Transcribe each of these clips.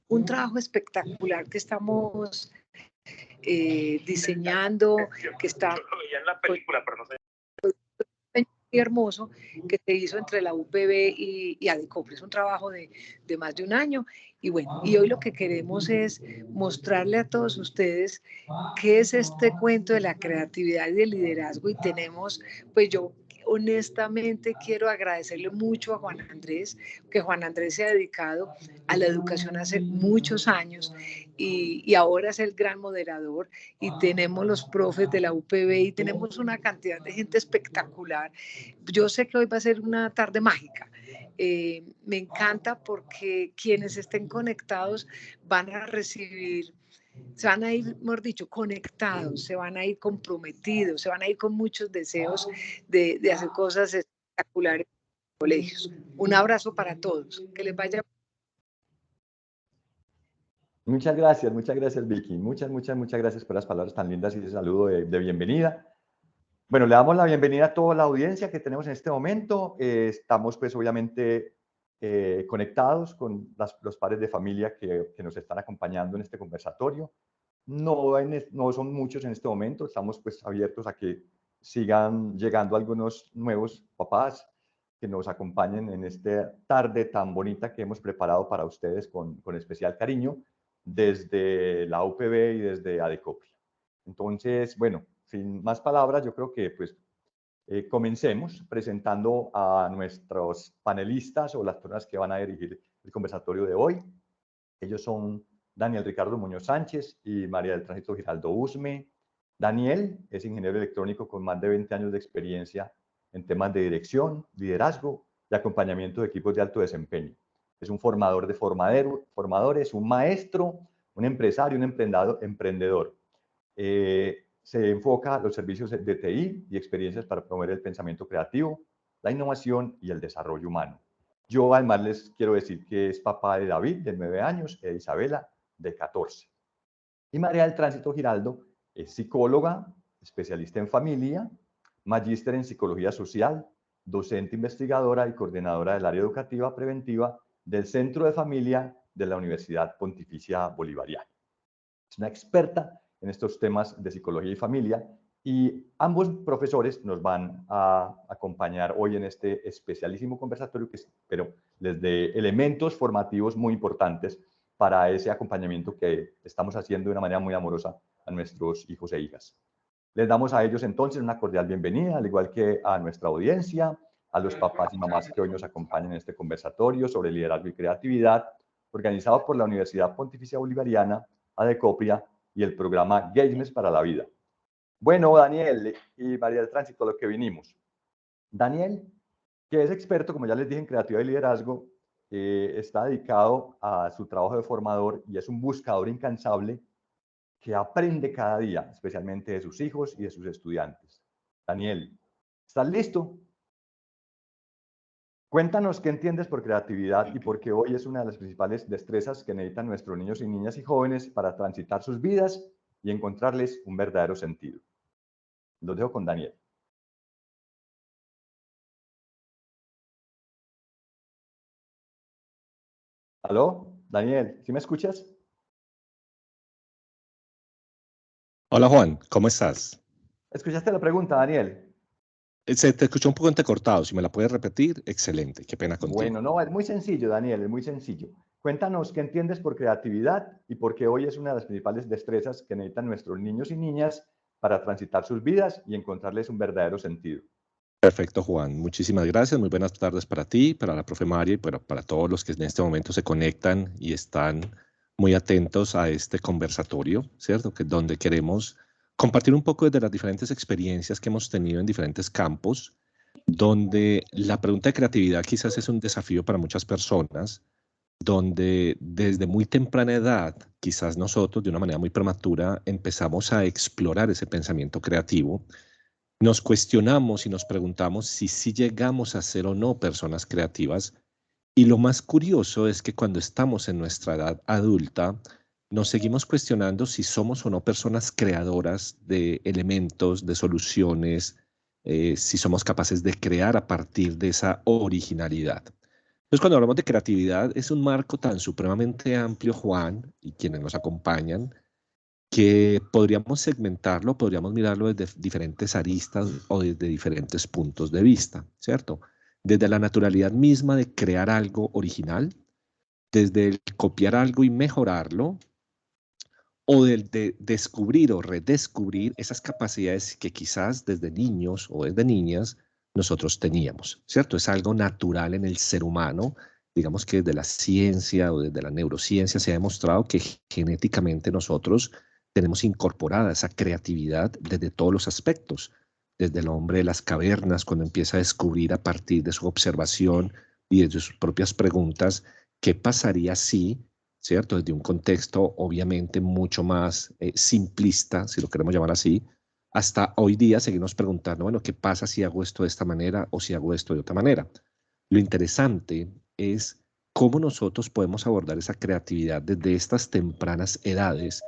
un trabajo espectacular que estamos diseñando, que está muy hermoso, que se hizo entre la UPB y ADECOPRE. Es un trabajo de más de un año. Y bueno, y hoy lo que queremos es mostrarle a todos ustedes qué es este cuento de la creatividad y del liderazgo. Y tenemos, pues yo honestamente quiero agradecerle mucho a Juan Andrés, que Juan Andrés se ha dedicado a la educación hace muchos años y ahora es el gran moderador, y tenemos los profes de la UPB y tenemos una cantidad de gente espectacular. Yo sé que hoy va a ser una tarde mágica. Me encanta porque quienes estén conectados van a recibir, se van a ir, mejor dicho, conectados, se van a ir comprometidos, se van a ir con muchos deseos de hacer cosas espectaculares en los colegios. Un abrazo para todos, que les vaya. Muchas gracias Vicky, muchas gracias por las palabras tan lindas y de saludo de bienvenida. Bueno, le damos la bienvenida a toda la audiencia que tenemos en este momento. Estamos pues obviamente conectados con los padres de familia que nos están acompañando en este conversatorio. No son muchos en este momento, estamos pues abiertos a que sigan llegando algunos nuevos papás que nos acompañen en esta tarde tan bonita que hemos preparado para ustedes con especial cariño desde la UPB y desde ADECOPRE. Entonces, bueno, sin más palabras, yo creo que pues comencemos presentando a nuestros panelistas o las personas que van a dirigir el conversatorio de hoy. Ellos son Daniel Ricardo Muñoz Sánchez y María del Tránsito Giraldo Usme. Daniel es ingeniero electrónico con más de 20 años de experiencia en temas de dirección, liderazgo y acompañamiento de equipos de alto desempeño. Es un formador de formadores, un maestro, un empresario, un emprendedor. Se enfoca a los servicios de TI y experiencias para promover el pensamiento creativo, la innovación y el desarrollo humano. Yo además les quiero decir que es papá de David, de 9 años, e Isabela, de 14. Y María del Tránsito Giraldo es psicóloga, especialista en familia, magíster en psicología social, docente investigadora y coordinadora del área educativa preventiva del Centro de Familia de la Universidad Pontificia Bolivariana. Es una experta en estos temas de psicología y familia, y ambos profesores nos van a acompañar hoy en este especialísimo conversatorio que espero les dé elementos formativos muy importantes para ese acompañamiento que estamos haciendo de una manera muy amorosa a nuestros hijos e hijas. Les damos a ellos entonces una cordial bienvenida, al igual que a nuestra audiencia, a los papás y mamás que hoy nos acompañan en este conversatorio sobre liderazgo y creatividad, organizado por la Universidad Pontificia Bolivariana, ADECOPRE y el programa Games para la Vida. Bueno, Daniel y María del Tránsito, lo que vinimos. Daniel, que es experto, como ya les dije, en creatividad y liderazgo, está dedicado a su trabajo de formador y es un buscador incansable que aprende cada día, especialmente de sus hijos y de sus estudiantes. Daniel, ¿estás listo? Cuéntanos qué entiendes por creatividad y por qué hoy es una de las principales destrezas que necesitan nuestros niños y niñas y jóvenes para transitar sus vidas y encontrarles un verdadero sentido. Los dejo con Daniel. ¿Aló? Daniel, ¿sí me escuchas? Hola Juan, ¿cómo estás? ¿Escuchaste la pregunta, Daniel? Se te escuchó un poco entrecortado, si me la puedes repetir, excelente, qué pena contigo. Bueno, no, es muy sencillo, Daniel, es muy sencillo. Cuéntanos qué entiendes por creatividad y por qué hoy es una de las principales destrezas que necesitan nuestros niños y niñas para transitar sus vidas y encontrarles un verdadero sentido. Perfecto, Juan. Muchísimas gracias. Muy buenas tardes para ti, para la profe María y para todos los que en este momento se conectan y están muy atentos a este conversatorio, ¿cierto? Que donde queremos compartir un poco de las diferentes experiencias que hemos tenido en diferentes campos, donde la pregunta de creatividad quizás es un desafío para muchas personas, donde desde muy temprana edad, quizás nosotros de una manera muy prematura, empezamos a explorar ese pensamiento creativo. Nos cuestionamos y nos preguntamos si llegamos a ser o no personas creativas. Y lo más curioso es que cuando estamos en nuestra edad adulta, nos seguimos cuestionando si somos o no personas creadoras de elementos, de soluciones, si somos capaces de crear a partir de esa originalidad. Entonces, cuando hablamos de creatividad, es un marco tan supremamente amplio, Juan, y quienes nos acompañan, que podríamos segmentarlo, podríamos mirarlo desde diferentes aristas o desde diferentes puntos de vista, ¿cierto? Desde la naturalidad misma de crear algo original, desde el copiar algo y mejorarlo, o del de descubrir o redescubrir esas capacidades que quizás desde niños o desde niñas nosotros teníamos, ¿cierto? Es algo natural en el ser humano. Digamos que desde la ciencia o desde la neurociencia se ha demostrado que genéticamente nosotros tenemos incorporada esa creatividad desde todos los aspectos, desde el hombre de las cavernas, cuando empieza a descubrir a partir de su observación y de sus propias preguntas, ¿qué pasaría si, ¿cierto? Desde un contexto obviamente mucho más simplista, si lo queremos llamar así, hasta hoy día seguimos preguntando, bueno, ¿qué pasa si hago esto de esta manera o si hago esto de otra manera? Lo interesante es cómo nosotros podemos abordar esa creatividad desde estas tempranas edades,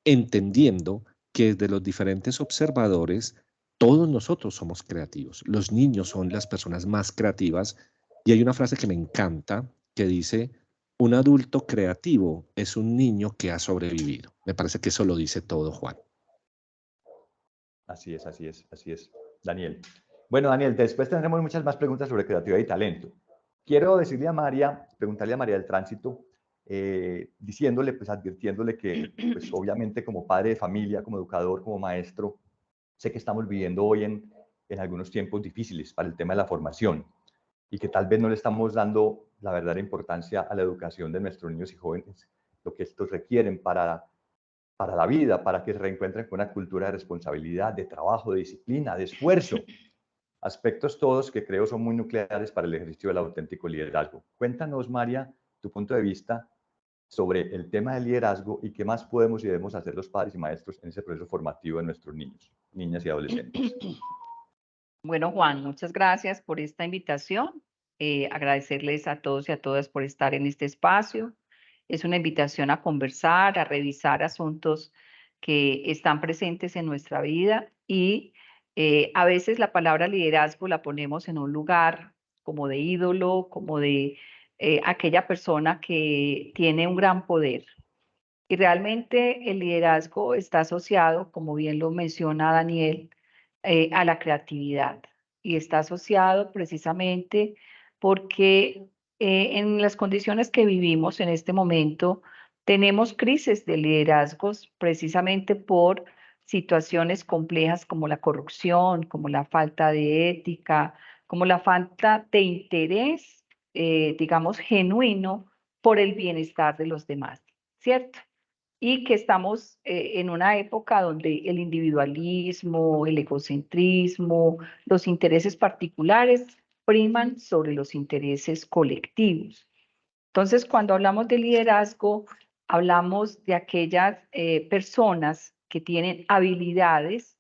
entendiendo que desde los diferentes observadores, todos nosotros somos creativos. Los niños son las personas más creativas y hay una frase que me encanta que dice, un adulto creativo es un niño que ha sobrevivido. Me parece que eso lo dice todo, Juan. Así es, así es, así es, Daniel. Bueno, Daniel, después tendremos muchas más preguntas sobre creatividad y talento. Quiero decirle a María, preguntarle a María del Tránsito, diciéndole, pues advirtiéndole que, pues obviamente como padre de familia, como educador, como maestro, sé que estamos viviendo hoy en algunos tiempos difíciles para el tema de la formación y que tal vez no le estamos dando la verdadera importancia a la educación de nuestros niños y jóvenes, lo que estos requieren para la vida, para que se reencuentren con una cultura de responsabilidad, de trabajo, de disciplina, de esfuerzo. Aspectos todos que creo son muy nucleares para el ejercicio del auténtico liderazgo. Cuéntanos, María, tu punto de vista sobre el tema del liderazgo y qué más podemos y debemos hacer los padres y maestros en ese proceso formativo de nuestros niños, niñas y adolescentes. Bueno, Juan, muchas gracias por esta invitación. Agradecerles a todos y a todas por estar en este espacio. Es una invitación a conversar, a revisar asuntos que están presentes en nuestra vida y a veces la palabra liderazgo la ponemos en un lugar como de ídolo, como de aquella persona que tiene un gran poder. Y realmente el liderazgo está asociado, como bien lo menciona Daniel, a la creatividad y está asociado precisamente porque en las condiciones que vivimos en este momento tenemos crisis de liderazgos precisamente por situaciones complejas como la corrupción, como la falta de ética, como la falta de interés, digamos, genuino por el bienestar de los demás, ¿cierto? Y que estamos en una época donde el individualismo, el egocentrismo, los intereses particulares priman sobre los intereses colectivos. Entonces, cuando hablamos de liderazgo, hablamos de aquellas personas que tienen habilidades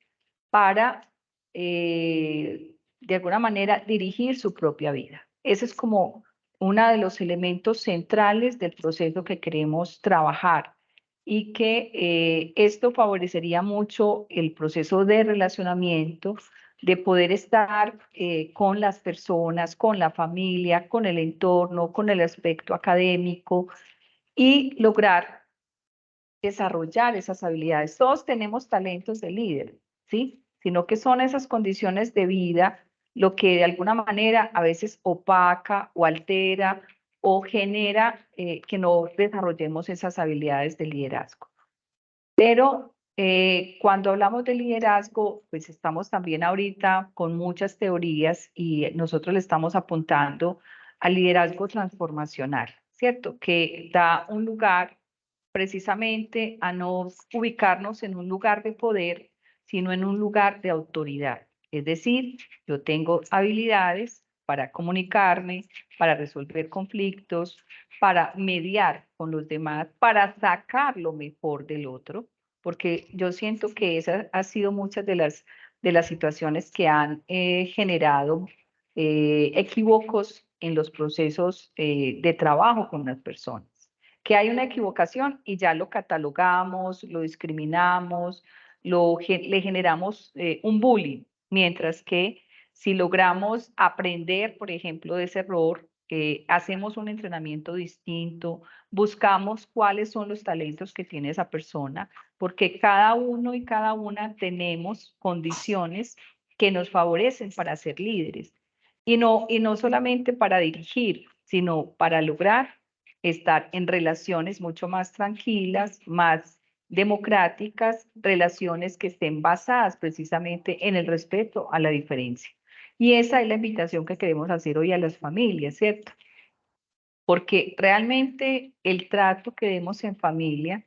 para, de alguna manera, dirigir su propia vida. Ese es como uno de los elementos centrales del proceso que queremos trabajar y que esto favorecería mucho el proceso de relacionamiento, de poder estar con las personas, con la familia, con el entorno, con el aspecto académico y lograr desarrollar esas habilidades. Todos tenemos talentos de líder, ¿sí? Sino que son esas condiciones de vida lo que de alguna manera a veces opaca o altera o genera que no desarrollemos esas habilidades de liderazgo. Pero cuando hablamos de liderazgo, pues estamos también ahorita con muchas teorías y nosotros le estamos apuntando al liderazgo transformacional, ¿cierto? Que da un lugar precisamente a no ubicarnos en un lugar de poder, sino en un lugar de autoridad. Es decir, yo tengo habilidades para comunicarme, para resolver conflictos, para mediar con los demás, para sacar lo mejor del otro, porque yo siento que esas han sido muchas de las situaciones que han generado equívocos en los procesos de trabajo con las personas. Que hay una equivocación y ya lo catalogamos, lo discriminamos, le generamos un bullying, mientras que si logramos aprender, por ejemplo, de ese error, hacemos un entrenamiento distinto, buscamos cuáles son los talentos que tiene esa persona, porque cada uno y cada una tenemos condiciones que nos favorecen para ser líderes. Y no solamente para dirigir, sino para lograr estar en relaciones mucho más tranquilas, más democráticas, relaciones que estén basadas precisamente en el respeto a la diferencia. Y esa es la invitación que queremos hacer hoy a las familias, ¿cierto? Porque realmente el trato que demos en familia,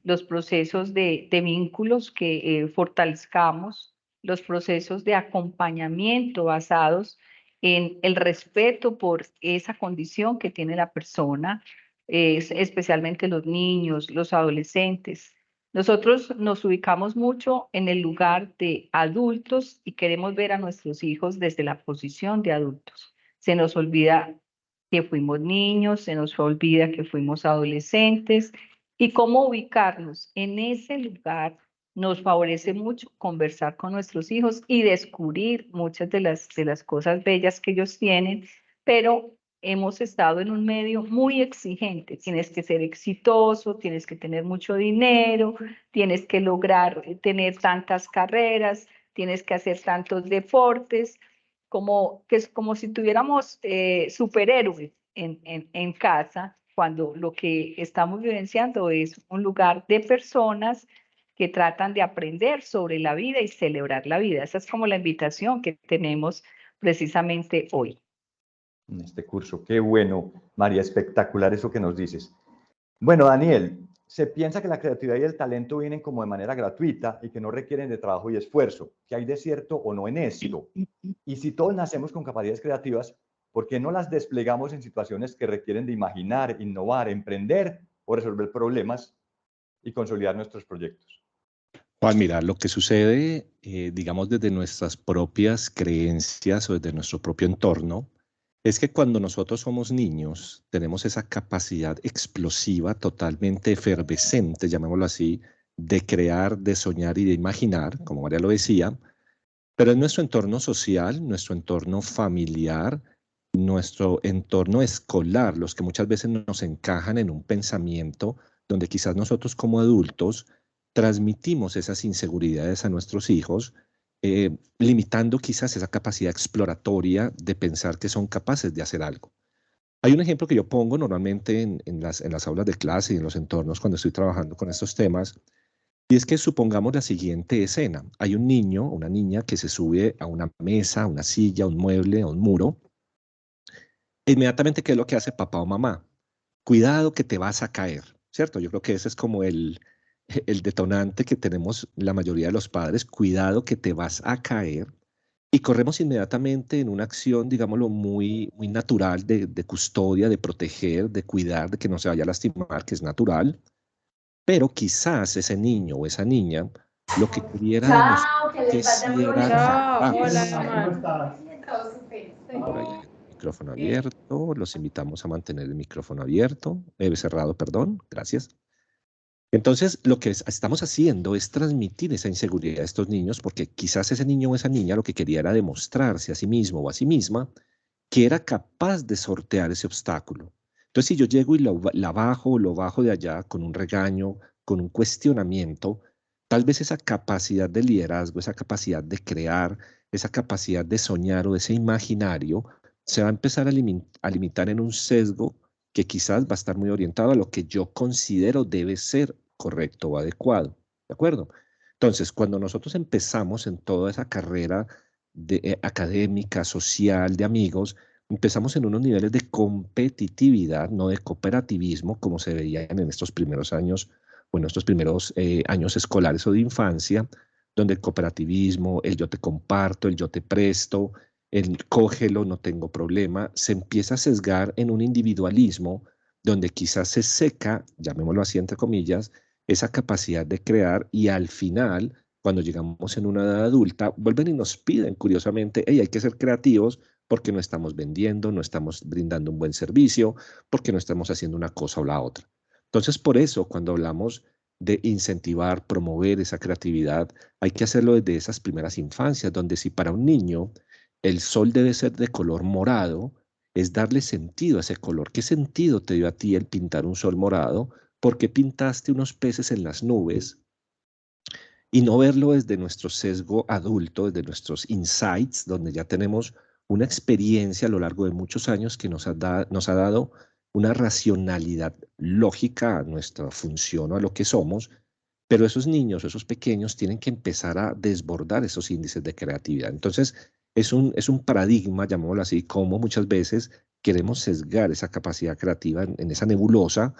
los procesos de vínculos que fortalezcamos, los procesos de acompañamiento basados en el respeto por esa condición que tiene la persona, especialmente los niños, los adolescentes. Nosotros nos ubicamos mucho en el lugar de adultos y queremos ver a nuestros hijos desde la posición de adultos. Se nos olvida que fuimos niños, se nos olvida que fuimos adolescentes, y cómo ubicarnos en ese lugar nos favorece mucho conversar con nuestros hijos y descubrir muchas de las cosas bellas que ellos tienen, pero hemos estado en un medio muy exigente. Tienes que ser exitoso, tienes que tener mucho dinero, tienes que lograr tener tantas carreras, tienes que hacer tantos deportes, que es como si tuviéramos superhéroes en casa, cuando lo que estamos vivenciando es un lugar de personas que tratan de aprender sobre la vida y celebrar la vida. Esa es como la invitación que tenemos precisamente hoy. En este curso, qué bueno, María, espectacular eso que nos dices. Bueno, Daniel, se piensa que la creatividad y el talento vienen como de manera gratuita y que no requieren de trabajo y esfuerzo. ¿Qué hay de cierto o no en esto? Y si todos nacemos con capacidades creativas, ¿por qué no las desplegamos en situaciones que requieren de imaginar, innovar, emprender o resolver problemas y consolidar nuestros proyectos? Juan, mira, lo que sucede, digamos, desde nuestras propias creencias o desde nuestro propio entorno, es que cuando nosotros somos niños, tenemos esa capacidad explosiva, totalmente efervescente, llamémoslo así, de crear, de soñar y de imaginar, como María lo decía, pero en nuestro entorno social, nuestro entorno familiar, nuestro entorno escolar, los que muchas veces nos encajan en un pensamiento donde quizás nosotros como adultos transmitimos esas inseguridades a nuestros hijos, limitando quizás esa capacidad exploratoria de pensar que son capaces de hacer algo. Hay un ejemplo que yo pongo normalmente en las aulas de clase y en los entornos cuando estoy trabajando con estos temas, y es que supongamos la siguiente escena. Hay un niño o una niña que se sube a una mesa, a una silla, a un mueble, a un muro. Inmediatamente, ¿qué es lo que hace papá o mamá? Cuidado que te vas a caer, ¿cierto? Yo creo que ese es como el detonante que tenemos la mayoría de los padres. Cuidado que te vas a caer. Y corremos inmediatamente en una acción, digámoslo, muy, muy natural de custodia, de proteger, de cuidar, de que no se vaya a lastimar, que es natural. Pero quizás ese niño o esa niña lo que quería demostrar que sí era capaz. Hola, Por ahí hay el micrófono abierto. Los invitamos a mantener el micrófono abierto, cerrado, perdón. Gracias. Entonces, lo que estamos haciendo es transmitir esa inseguridad a estos niños, porque quizás ese niño o esa niña lo que quería era demostrarse a sí mismo o a sí misma que era capaz de sortear ese obstáculo. Entonces, si yo llego y lo bajo de allá con un regaño, con un cuestionamiento, tal vez esa capacidad de liderazgo, esa capacidad de crear, esa capacidad de soñar o ese imaginario, se va a empezar a limitar en un sesgo que quizás va a estar muy orientado a lo que yo considero debe ser correcto o adecuado. ¿De acuerdo? Entonces, cuando nosotros empezamos en toda esa carrera académica, social, de amigos, empezamos en unos niveles de competitividad, no de cooperativismo, como se veían en estos primeros años o en estos primeros años escolares o de infancia, donde el cooperativismo, el yo te comparto, el yo te presto, el cógelo, no tengo problema, se empieza a sesgar en un individualismo donde quizás se seca, llamémoslo así entre comillas, esa capacidad de crear, y al final, cuando llegamos en una edad adulta, vuelven y nos piden curiosamente, hey, hay que ser creativos porque no estamos vendiendo, no estamos brindando un buen servicio, porque no estamos haciendo una cosa o la otra. Entonces, por eso, cuando hablamos de incentivar, promover esa creatividad, hay que hacerlo desde esas primeras infancias, donde si para un niño el sol debe ser de color morado es darle sentido a ese color. ¿Qué sentido te dio a ti el pintar un sol morado? ¿Por qué pintaste unos peces en las nubes? Y no verlo desde nuestro sesgo adulto, desde nuestros insights, donde ya tenemos una experiencia a lo largo de muchos años que nos ha dado una racionalidad lógica a nuestra función o a lo que somos, pero esos niños, esos pequeños, tienen que empezar a desbordar esos índices de creatividad. Entonces, es un paradigma, llamémoslo así, como muchas veces queremos sesgar esa capacidad creativa en esa nebulosa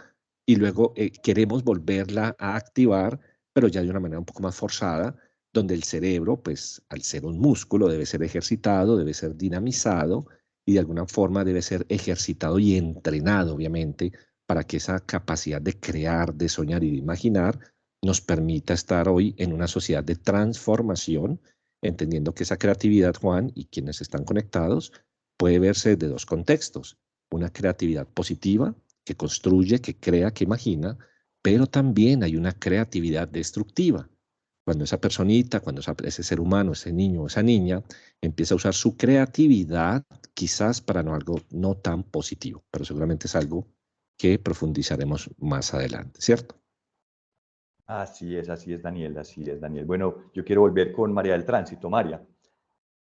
y luego queremos volverla a activar, pero ya de una manera un poco más forzada, donde el cerebro, pues al ser un músculo, debe ser ejercitado, debe ser dinamizado y de alguna forma debe ser ejercitado y entrenado, obviamente, para que esa capacidad de crear, de soñar y de imaginar nos permita estar hoy en una sociedad de transformación, entendiendo que esa creatividad, Juan, y quienes están conectados, puede verse de dos contextos. Una creatividad positiva, que construye, que crea, que imagina, pero también hay una creatividad destructiva. Cuando esa personita, cuando ese ser humano, ese niño o esa niña empieza a usar su creatividad, quizás para algo no tan positivo, pero seguramente es algo que profundizaremos más adelante, ¿cierto? Así es, Daniel, así es, Daniel. Bueno, yo quiero volver con María del Tránsito. María,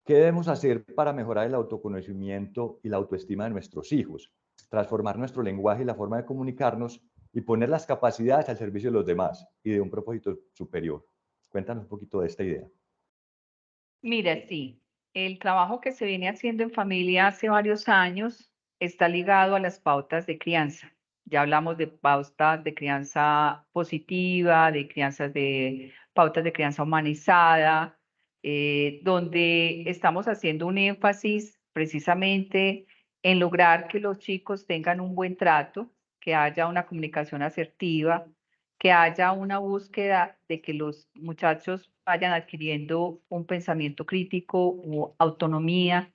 ¿qué debemos hacer para mejorar el autoconocimiento y la autoestima de nuestros hijos? Transformar nuestro lenguaje y la forma de comunicarnos y poner las capacidades al servicio de los demás y de un propósito superior. Cuéntanos un poquito de esta idea. Mira, sí, el trabajo que se viene haciendo en familia hace varios años está ligado a las pautas de crianza. Ya hablamos de pautas de crianza positiva, de pautas de crianza humanizada, donde estamos haciendo un énfasis precisamente en lograr que los chicos tengan un buen trato, que haya una comunicación asertiva, que haya una búsqueda de que los muchachos vayan adquiriendo un pensamiento crítico o autonomía,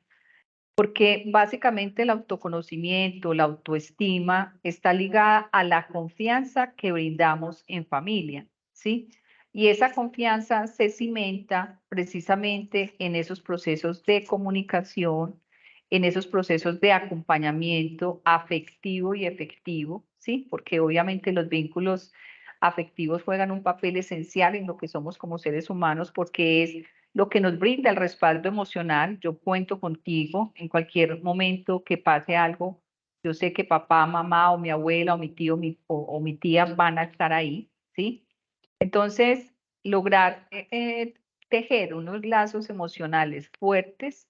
porque básicamente el autoconocimiento, la autoestima está ligada a la confianza que brindamos en familia, ¿sí? Y esa confianza se cimenta precisamente en esos procesos de comunicación, en esos procesos de acompañamiento afectivo y efectivo, ¿sí? Porque obviamente los vínculos afectivos juegan un papel esencial en lo que somos como seres humanos, porque es lo que nos brinda el respaldo emocional. Yo cuento contigo en cualquier momento que pase algo. Yo sé que papá, mamá o mi abuela o mi tío o mi tía van a estar ahí, ¿sí? Entonces, lograr tejer unos lazos emocionales fuertes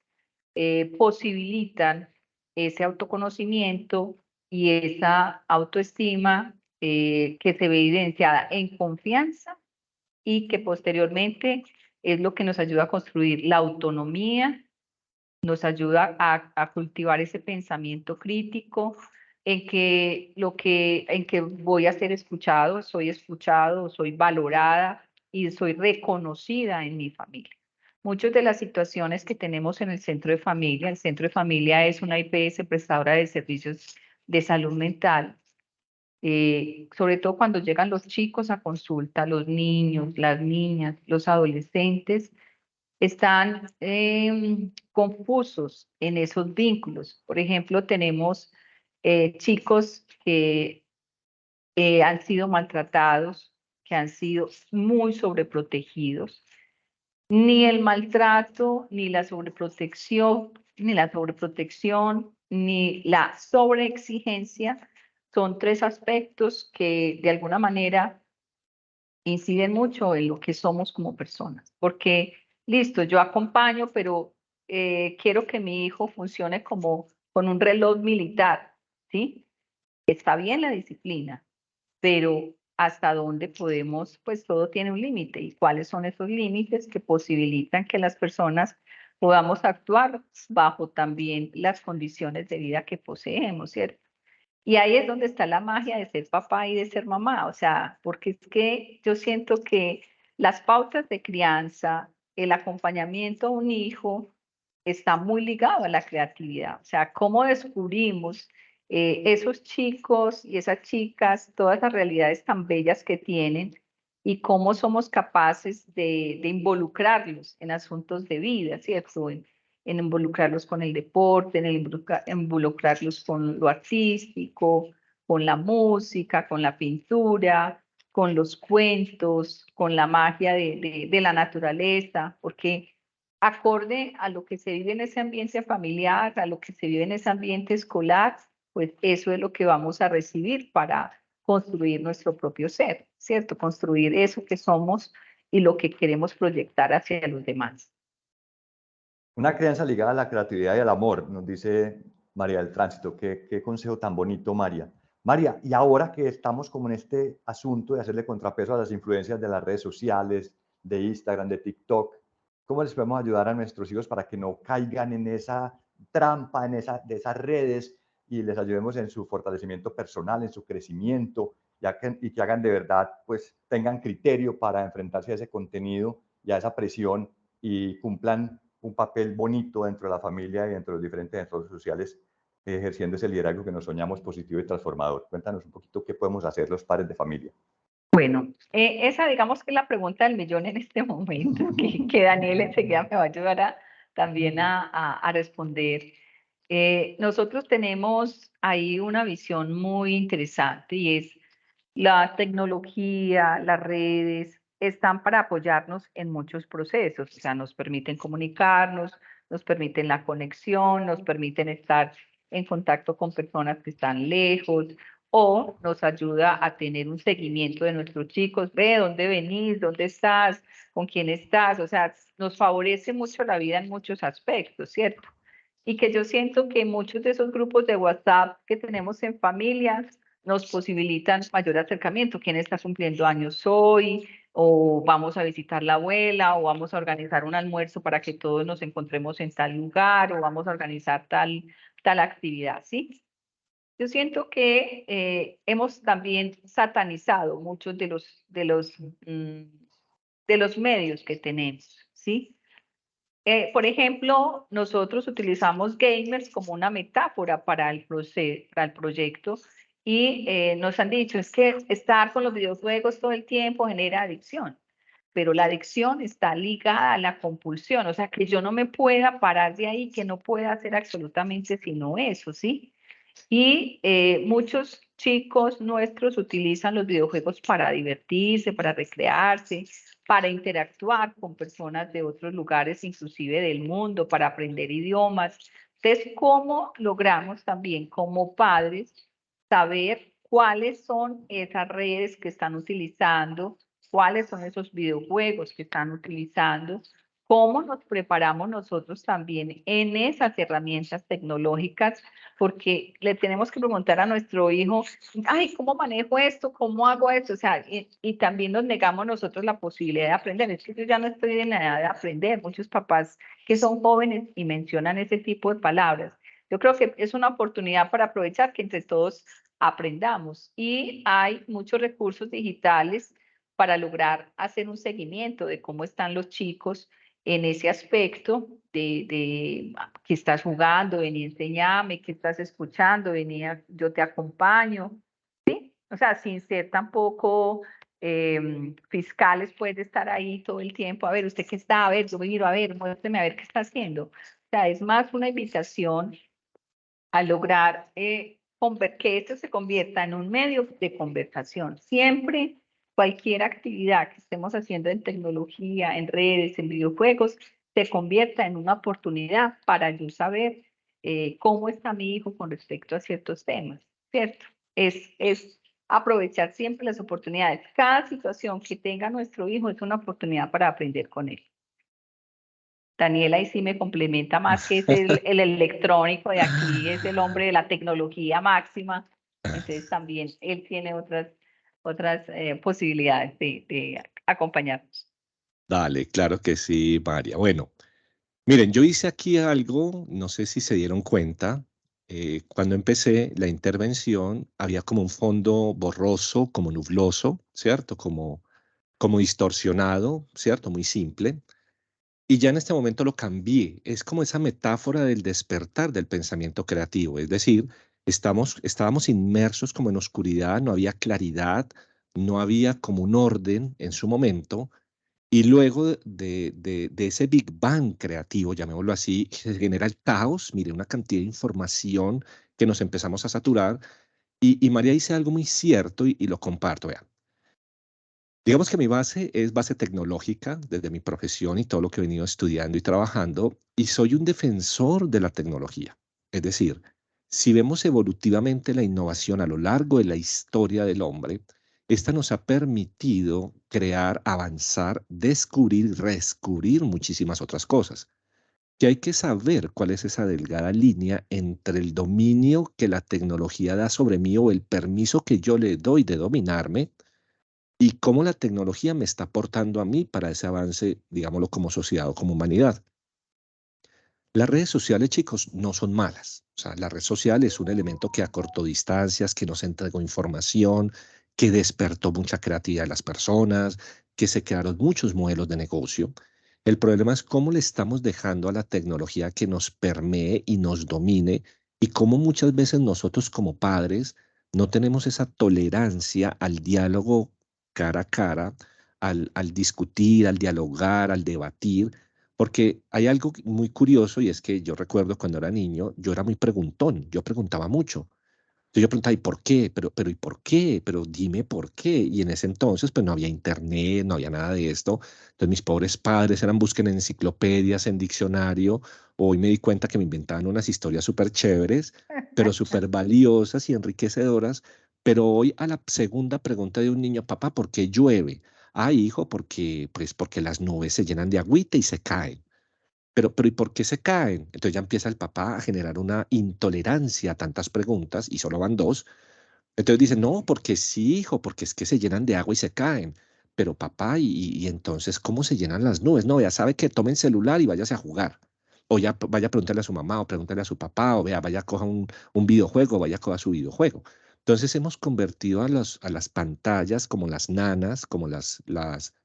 posibilitan ese autoconocimiento y esa autoestima que se ve evidenciada en confianza y que posteriormente es lo que nos ayuda a construir la autonomía, nos ayuda a cultivar ese pensamiento crítico en que voy a ser escuchado, soy valorada y soy reconocida en mi familia. Muchas de las situaciones que tenemos en el centro de familia, el centro de familia es una IPS prestadora de servicios de salud mental, sobre todo cuando llegan los chicos a consulta, los niños, las niñas, los adolescentes, están confusos en esos vínculos. Por ejemplo, tenemos chicos que han sido maltratados, que han sido muy sobreprotegidos. Ni el maltrato, ni la sobreprotección, ni la sobreexigencia son tres aspectos que de alguna manera inciden mucho en lo que somos como personas. Porque, listo, yo acompaño, pero quiero que mi hijo funcione como con un reloj militar, ¿sí? Está bien la disciplina, pero hasta dónde podemos, pues todo tiene un límite. ¿Y cuáles son esos límites que posibilitan que las personas podamos actuar bajo también las condiciones de vida que poseemos, ¿cierto? Y ahí es donde está la magia de ser papá y de ser mamá, o sea, porque es que yo siento que las pautas de crianza, el acompañamiento a un hijo está muy ligado a la creatividad, o sea, cómo descubrimos esos chicos y esas chicas, todas las realidades tan bellas que tienen y cómo somos capaces de involucrarlos en asuntos de vida, ¿cierto? en involucrarlos con el deporte, en involucrarlos con lo artístico, con la música, con la pintura, con los cuentos, con la magia de la naturaleza, porque acorde a lo que se vive en ese ambiente familiar, a lo que se vive en ese ambiente escolar, pues eso es lo que vamos a recibir para construir nuestro propio ser, ¿cierto? Construir eso que somos y lo que queremos proyectar hacia los demás. Una crianza ligada a la creatividad y al amor, nos dice María del Tránsito. Qué consejo tan bonito, María. María, y ahora que estamos como en este asunto de hacerle contrapeso a las influencias de las redes sociales, de Instagram, de TikTok, ¿cómo les podemos ayudar a nuestros hijos para que no caigan en esa trampa, de esas redes, y les ayudemos en su fortalecimiento personal, en su crecimiento, y que hagan de verdad, pues tengan criterio para enfrentarse a ese contenido y a esa presión y cumplan un papel bonito dentro de la familia y dentro de los diferentes entornos sociales, ejerciendo ese liderazgo que nos soñamos positivo y transformador? Cuéntanos un poquito qué podemos hacer los padres de familia. Bueno, esa digamos que es la pregunta del millón en este momento, que Daniel enseguida me va a ayudar también a responder. Nosotros tenemos ahí una visión muy interesante y es la tecnología, las redes están para apoyarnos en muchos procesos, o sea, nos permiten comunicarnos, nos permiten la conexión, nos permiten estar en contacto con personas que están lejos, o nos ayuda a tener un seguimiento de nuestros chicos, ve dónde venís, dónde estás, con quién estás, o sea, nos favorece mucho la vida en muchos aspectos, ¿cierto? Y que yo siento que muchos de esos grupos de WhatsApp que tenemos en familias nos posibilitan mayor acercamiento. ¿Quién está cumpliendo años hoy? O vamos a visitar la abuela, o vamos a organizar un almuerzo para que todos nos encontremos en tal lugar, o vamos a organizar tal actividad, ¿sí? Yo siento que hemos también satanizado muchos de los medios que tenemos, ¿sí? Por ejemplo, nosotros utilizamos gamers como una metáfora para el proyecto y nos han dicho, es que estar con los videojuegos todo el tiempo genera adicción, pero la adicción está ligada a la compulsión, o sea, que yo no me pueda parar de ahí, que no pueda hacer absolutamente sino eso, ¿sí? Y muchos chicos nuestros utilizan los videojuegos para divertirse, para recrearse, para interactuar con personas de otros lugares, inclusive del mundo, para aprender idiomas. Entonces, ¿cómo logramos también como padres saber cuáles son esas redes que están utilizando, cuáles son esos videojuegos que están utilizando? ¿Cómo nos preparamos nosotros también en esas herramientas tecnológicas? Porque le tenemos que preguntar a nuestro hijo, ay, ¿cómo manejo esto? ¿Cómo hago esto? O sea, y también nos negamos nosotros la posibilidad de aprender. Es que yo ya no estoy en la edad de aprender. Muchos papás que son jóvenes y mencionan ese tipo de palabras. Yo creo que es una oportunidad para aprovechar que entre todos aprendamos. Y hay muchos recursos digitales para lograr hacer un seguimiento de cómo están los chicos en ese aspecto de que estás jugando, vení, enseñame, que estás escuchando, vení, yo te acompaño, ¿sí? O sea, sin ser tampoco fiscales, puede estar ahí todo el tiempo, a ver, ¿usted qué está? A ver, yo me miro, a ver, muéstrame a ver qué está haciendo. O sea, es más una invitación a lograr que esto se convierta en un medio de conversación. Siempre cualquier actividad que estemos haciendo en tecnología, en redes, en videojuegos, se convierta en una oportunidad para yo saber cómo está mi hijo con respecto a ciertos temas, ¿cierto? Es aprovechar siempre las oportunidades. Cada situación que tenga nuestro hijo es una oportunidad para aprender con él. Daniela ahí sí me complementa más, que es el electrónico de aquí, es el hombre de la tecnología máxima. Entonces también él tiene otras posibilidades de acompañarnos. Dale, claro que sí, María. Bueno, miren, yo hice aquí algo, no sé si se dieron cuenta, cuando empecé la intervención había como un fondo borroso, como nubloso, ¿cierto? Como distorsionado, ¿cierto? Muy simple. Y ya en este momento lo cambié. Es como esa metáfora del despertar del pensamiento creativo. Es decir, estábamos inmersos como en oscuridad, no había claridad, no había como un orden en su momento. Y luego de ese Big Bang creativo, llamémoslo así, se genera el caos, mire, una cantidad de información que nos empezamos a saturar. Y María dice algo muy cierto y lo comparto, vean. Digamos que mi base es base tecnológica desde mi profesión y todo lo que he venido estudiando y trabajando, y soy un defensor de la tecnología. Es decir, si vemos evolutivamente la innovación a lo largo de la historia del hombre, esta nos ha permitido crear, avanzar, descubrir y redescubrir muchísimas otras cosas. Que hay que saber cuál es esa delgada línea entre el dominio que la tecnología da sobre mí o el permiso que yo le doy de dominarme y cómo la tecnología me está aportando a mí para ese avance, digámoslo, como sociedad o como humanidad. Las redes sociales, chicos, no son malas. O sea, la red social es un elemento que acortó distancias, que nos entregó información, que despertó mucha creatividad de las personas, que se crearon muchos modelos de negocio. El problema es cómo le estamos dejando a la tecnología que nos permee y nos domine y cómo muchas veces nosotros como padres no tenemos esa tolerancia al diálogo cara a cara, al discutir, al dialogar, al debatir, porque hay algo muy curioso y es que yo recuerdo cuando era niño, yo era muy preguntón, yo preguntaba mucho. Entonces yo preguntaba, ¿y por qué? ¿Y por qué? Pero dime por qué. Y en ese entonces, pues no había internet, no había nada de esto. Entonces mis pobres padres eran busquen en enciclopedias, en diccionario. Hoy me di cuenta que me inventaban unas historias súper chéveres, pero súper valiosas y enriquecedoras. Pero hoy a la segunda pregunta de un niño, papá, ¿por qué llueve? Ah, hijo, porque las nubes se llenan de agüita y se caen. ¿Y por qué se caen? Entonces ya empieza el papá a generar una intolerancia a tantas preguntas y solo van dos. Entonces dice, no, porque sí, hijo, porque es que se llenan de agua y se caen. Pero papá, y entonces, ¿cómo se llenan las nubes? No, ya sabe que tome el celular y váyase a jugar. O ya vaya a preguntarle a su mamá o pregúntale a su papá o vea, vaya a coja un videojuego, vaya a coja su videojuego. Entonces hemos convertido a las pantallas como las nanas, como las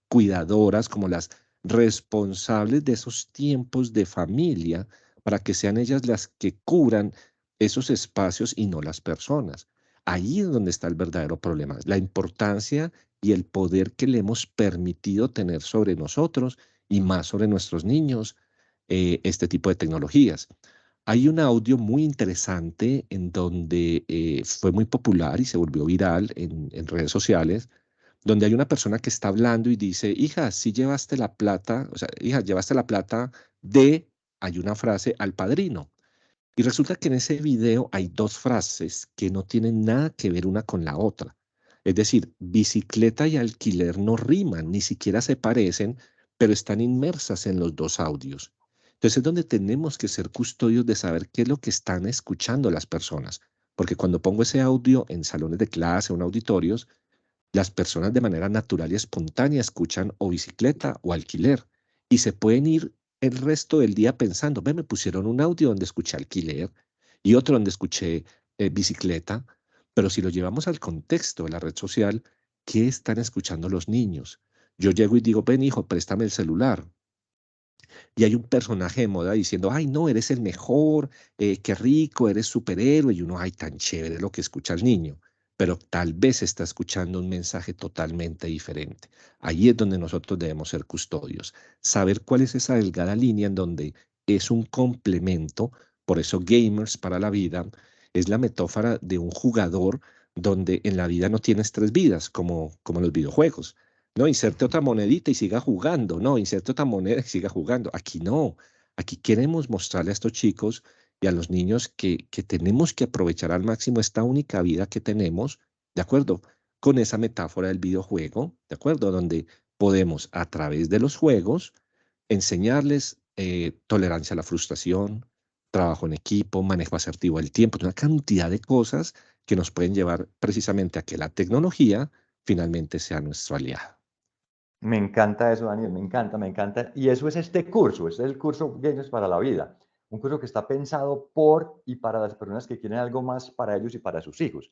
cuidadoras, como las responsables de esos tiempos de familia para que sean ellas las que cubran esos espacios y no las personas. Ahí es donde está el verdadero problema, la importancia y el poder que le hemos permitido tener sobre nosotros y más sobre nuestros niños este tipo de tecnologías. Hay un audio muy interesante en donde fue muy popular y se volvió viral en redes sociales, donde hay una persona que está hablando y dice, hija, si llevaste la plata, o sea, hija, llevaste la plata de, hay una frase, al padrino. Y resulta que en ese video hay dos frases que no tienen nada que ver una con la otra. Es decir, bicicleta y alquiler no riman, ni siquiera se parecen, pero están inmersas en los dos audios. Entonces es donde tenemos que ser custodios de saber qué es lo que están escuchando las personas. Porque cuando pongo ese audio en salones de clase o en auditorios, las personas de manera natural y espontánea escuchan o bicicleta o alquiler y se pueden ir el resto del día pensando, ve, me pusieron un audio donde escuché alquiler y otro donde escuché bicicleta, pero si lo llevamos al contexto de la red social, ¿qué están escuchando los niños? Yo llego y digo, ven hijo, préstame el celular. Y hay un personaje de moda diciendo, ay, no, eres el mejor, qué rico, eres superhéroe. Y uno, ay, tan chévere lo que escucha el niño. Pero tal vez está escuchando un mensaje totalmente diferente. Ahí es donde nosotros debemos ser custodios. Saber cuál es esa delgada línea en donde es un complemento. Por eso Gamers para la Vida es la metáfora de un jugador donde en la vida no tienes tres vidas, como los videojuegos. No, inserte otra monedita y siga jugando. No, inserte otra moneda y siga jugando. Aquí no. Aquí queremos mostrarle a estos chicos y a los niños que tenemos que aprovechar al máximo esta única vida que tenemos, ¿de acuerdo? Con esa metáfora del videojuego, ¿de acuerdo? Donde podemos, a través de los juegos, enseñarles tolerancia a la frustración, trabajo en equipo, manejo asertivo del tiempo, una cantidad de cosas que nos pueden llevar precisamente a que la tecnología finalmente sea nuestro aliado. Me encanta eso, Daniel, me encanta, me encanta. Y eso es este curso, es el curso Gamers para la Vida. Un curso que está pensado por y para las personas que quieren algo más para ellos y para sus hijos,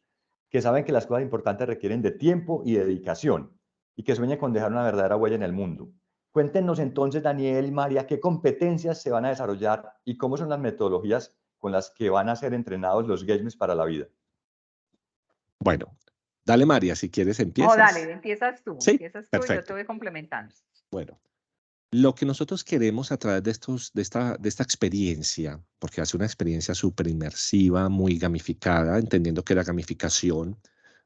que saben que las cosas importantes requieren de tiempo y dedicación y que sueñan con dejar una verdadera huella en el mundo. Cuéntenos entonces, Daniel y María, qué competencias se van a desarrollar y cómo son las metodologías con las que van a ser entrenados los Gamers para la Vida. Bueno, dale María, si quieres Oh, dale, empiezas. empiezas tú, Sí, yo te perfecto. voy complementando. Bueno, lo que nosotros queremos a través de esta experiencia, porque hace una experiencia súper inmersiva, muy gamificada, entendiendo que la gamificación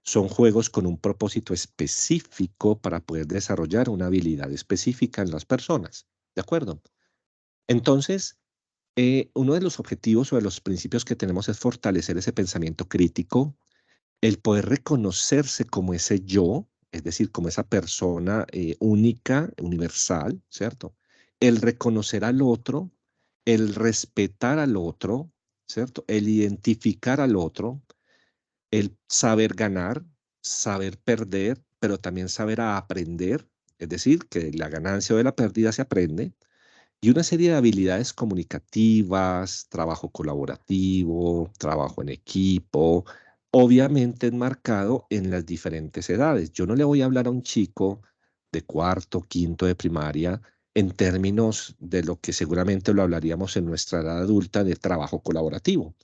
son juegos con un propósito específico para poder desarrollar una habilidad específica en las personas. ¿De acuerdo? Entonces, uno de los objetivos o de los principios que tenemos es fortalecer ese pensamiento crítico, el poder reconocerse como ese yo, es decir, como esa persona única, universal, ¿cierto? El reconocer al otro, el respetar al otro, ¿cierto? El identificar al otro, el saber ganar, saber perder, pero también saber aprender, es decir, que la ganancia o de la pérdida se aprende, y una serie de habilidades comunicativas, trabajo colaborativo, trabajo en equipo, obviamente enmarcado en las diferentes edades. Yo no le voy a hablar a un chico de cuarto, quinto de primaria en términos de lo que seguramente lo hablaríamos en nuestra edad adulta de trabajo colaborativo.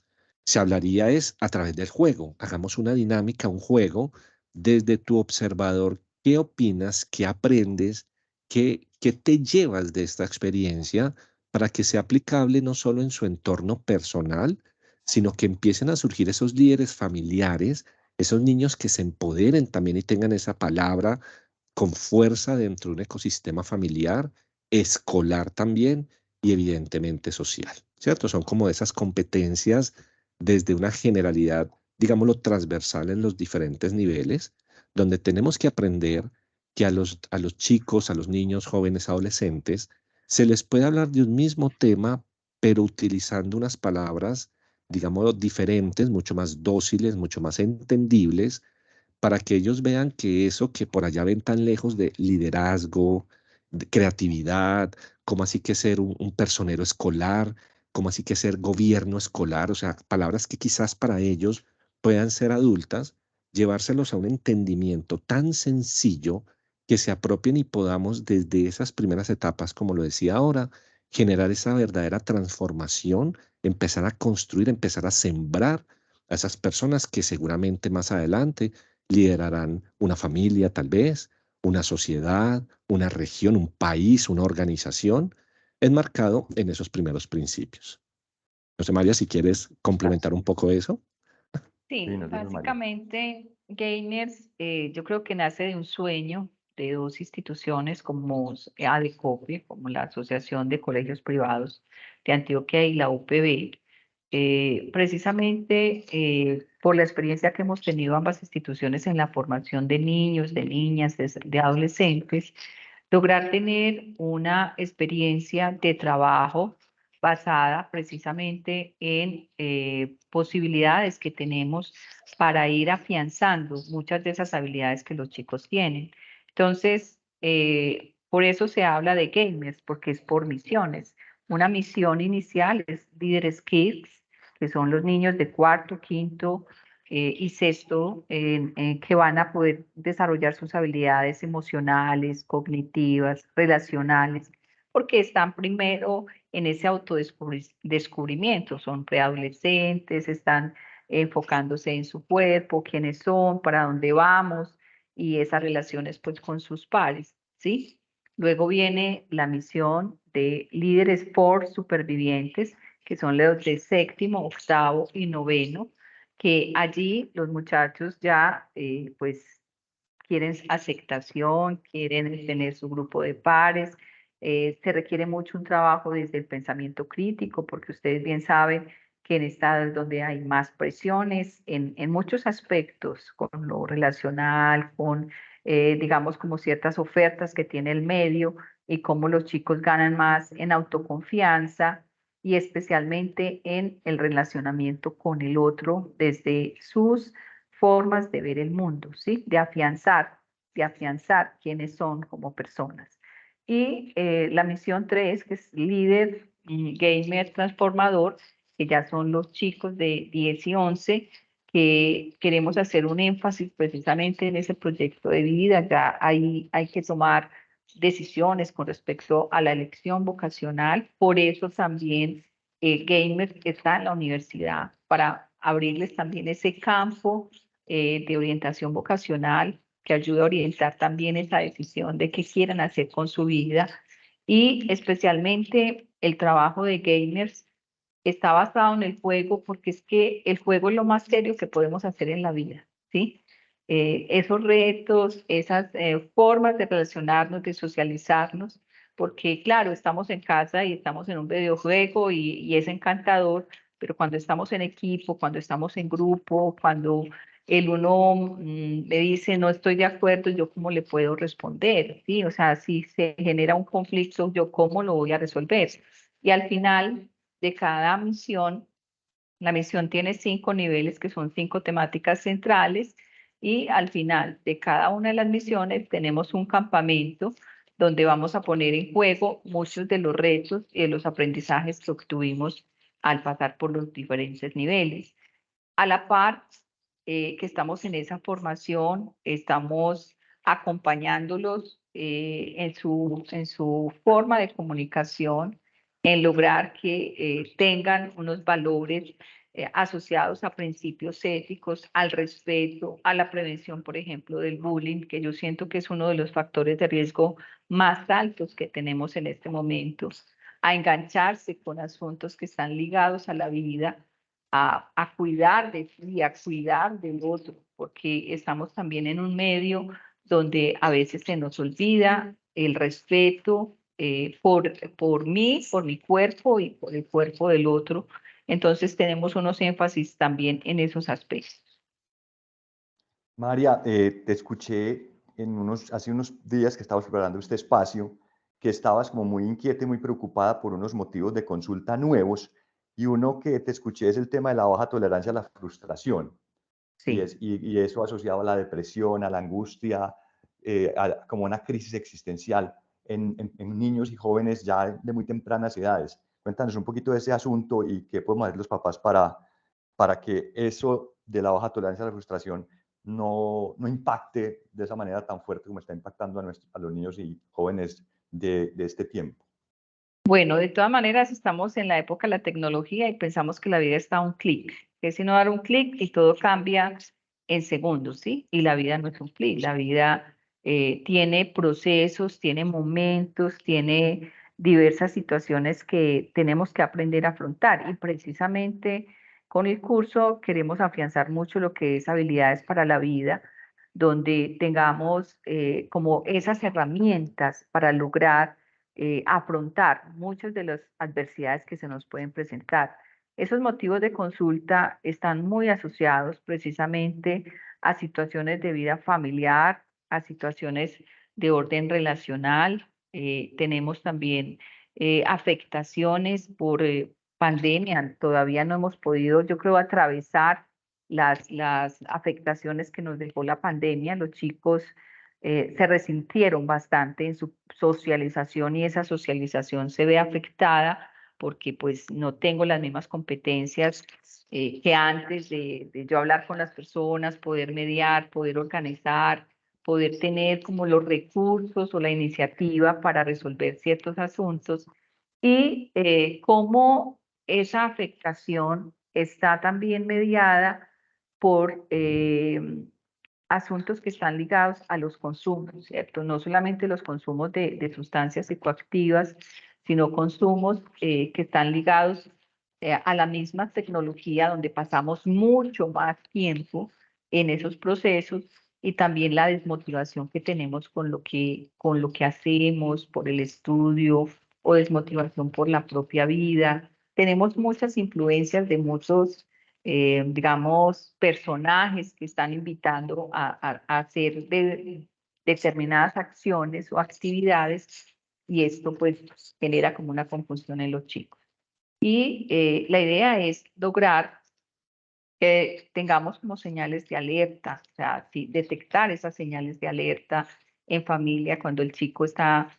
Se hablaría es a través del juego. Hagamos una dinámica, un juego, desde tu observador. ¿Qué opinas? ¿Qué aprendes? ¿Qué te llevas de esta experiencia para que sea aplicable no solo en su entorno personal, sino que empiecen a surgir esos líderes familiares, esos niños que se empoderen también y tengan esa palabra con fuerza dentro de un ecosistema familiar, escolar también y evidentemente social, ¿cierto? Son como esas competencias desde una generalidad, digámoslo, transversal en los diferentes niveles, donde tenemos que aprender que a los chicos, a los niños, jóvenes, adolescentes, se les puede hablar de un mismo tema, pero utilizando unas palabras, digamos, diferentes, mucho más dóciles, mucho más entendibles, para que ellos vean que eso que por allá ven tan lejos de liderazgo, de creatividad, como así que ser un personero escolar, como así que ser gobierno escolar, o sea, palabras que quizás para ellos puedan ser adultas, llevárselos a un entendimiento tan sencillo que se apropien y podamos desde esas primeras etapas, como lo decía ahora, generar esa verdadera transformación, empezar a construir, empezar a sembrar a esas personas que seguramente más adelante liderarán una familia tal vez, una sociedad, una región, un país, una organización, enmarcado en esos primeros principios. No sé, María, si quieres complementar un poco eso. Sí, Sí, nos dice María. básicamente Gamers, yo creo que nace de un sueño de dos instituciones como ADECOPE, como la Asociación de Colegios Privados de Antioquia y la UPB, precisamente por la experiencia que hemos tenido ambas instituciones en la formación de niños, de niñas, de adolescentes, lograr tener una experiencia de trabajo basada precisamente en posibilidades que tenemos para ir afianzando muchas de esas habilidades que los chicos tienen. Entonces, por eso se habla de gamers, porque es por misiones. Una misión inicial es Líderes Kids, que son los niños de cuarto, quinto y sexto, que van a poder desarrollar sus habilidades emocionales, cognitivas, relacionales, porque están primero en ese autodescubrimiento, son preadolescentes, están enfocándose en su cuerpo, quiénes son, para dónde vamos y esas relaciones pues con sus pares, ¿sí? Luego viene la misión de líderes por supervivientes, que son los de séptimo, octavo y noveno, que allí los muchachos ya pues quieren aceptación, quieren tener su grupo de pares. Se requiere mucho un trabajo desde el pensamiento crítico, porque ustedes bien saben que en estados donde hay más presiones en muchos aspectos, con lo relacional, con, digamos, como ciertas ofertas que tiene el medio y cómo los chicos ganan más en autoconfianza y especialmente en el relacionamiento con el otro desde sus formas de ver el mundo, ¿sí? De afianzar quiénes son como personas. Y la misión 3, que es líder gamer transformador, que ya son los chicos de 10 y 11, que queremos hacer un énfasis precisamente en ese proyecto de vida. Ya hay que tomar decisiones con respecto a la elección vocacional, por eso también Gamer está en la universidad, para abrirles también ese campo de orientación vocacional que ayude a orientar también esa decisión de qué quieran hacer con su vida. Y especialmente el trabajo de gamers está basado en el juego, porque es que el juego es lo más serio que podemos hacer en la vida, ¿sí? Esos retos, esas formas de relacionarnos, de socializarnos, porque claro, estamos en casa y estamos en un videojuego y es encantador, pero cuando estamos en equipo, cuando estamos en grupo, cuando el uno me dice no estoy de acuerdo, yo cómo le puedo responder, ¿sí? O sea, si se genera un conflicto, yo cómo lo voy a resolver. Y al final de cada misión, la misión tiene 5 niveles que son 5 temáticas centrales y al final de cada una de las misiones tenemos un campamento donde vamos a poner en juego muchos de los retos y de los aprendizajes que obtuvimos al pasar por los diferentes niveles. A la par que estamos en esa formación, estamos acompañándolos en su forma de comunicación, en lograr que tengan unos valores asociados a principios éticos, al respeto, a la prevención, por ejemplo, del bullying, que yo siento que es uno de los factores de riesgo más altos que tenemos en este momento, a engancharse con asuntos que están ligados a la vida, a cuidar de ti, a cuidar del otro, porque estamos también en un medio donde a veces se nos olvida el respeto por mí, por mi cuerpo y por el cuerpo del otro. Entonces tenemos unos énfasis también en esos aspectos. María, te escuché hace unos días que estabas preparando este espacio, que estabas como muy inquieta y muy preocupada por unos motivos de consulta nuevos, y uno que te escuché es el tema de la baja tolerancia a la frustración, Sí. y eso asociado a la depresión, a la angustia, como una crisis existencial en niños y jóvenes ya de muy tempranas edades. Cuéntanos un poquito de ese asunto y qué podemos hacer los papás para que eso de la baja tolerancia a la frustración no impacte de esa manera tan fuerte como está impactando a los niños y jóvenes de este tiempo. Bueno, de todas maneras estamos en la época de la tecnología y pensamos que la vida está a un clic, que es sino dar un clic y todo cambia en segundos, ¿sí? Y la vida no es un clic, la vida tiene procesos, tiene momentos, tiene diversas situaciones que tenemos que aprender a afrontar y precisamente con el curso queremos afianzar mucho lo que es habilidades para la vida, donde tengamos como esas herramientas para lograr afrontar muchas de las adversidades que se nos pueden presentar. Esos motivos de consulta están muy asociados precisamente a situaciones de vida familiar, a situaciones de orden relacional. Tenemos también afectaciones por pandemia. Todavía no hemos podido, yo creo, atravesar las afectaciones que nos dejó la pandemia. Los chicos se resintieron bastante en su socialización y esa socialización se ve afectada porque pues no tengo las mismas competencias que antes de yo hablar con las personas, poder mediar, poder organizar, poder tener como los recursos o la iniciativa para resolver ciertos asuntos y cómo esa afectación está también mediada por asuntos que están ligados a los consumos, ¿cierto? No solamente los consumos de sustancias psicoactivas, sino consumos que están ligados a la misma tecnología, donde pasamos mucho más tiempo en esos procesos y también la desmotivación que tenemos con lo que hacemos, por el estudio o desmotivación por la propia vida. Tenemos muchas influencias de muchos digamos, personajes que están invitando a hacer determinadas acciones o actividades y esto pues genera como una confusión en los chicos. Y la idea es lograr que tengamos como señales de alerta, o sea, sí, detectar esas señales de alerta en familia cuando el chico está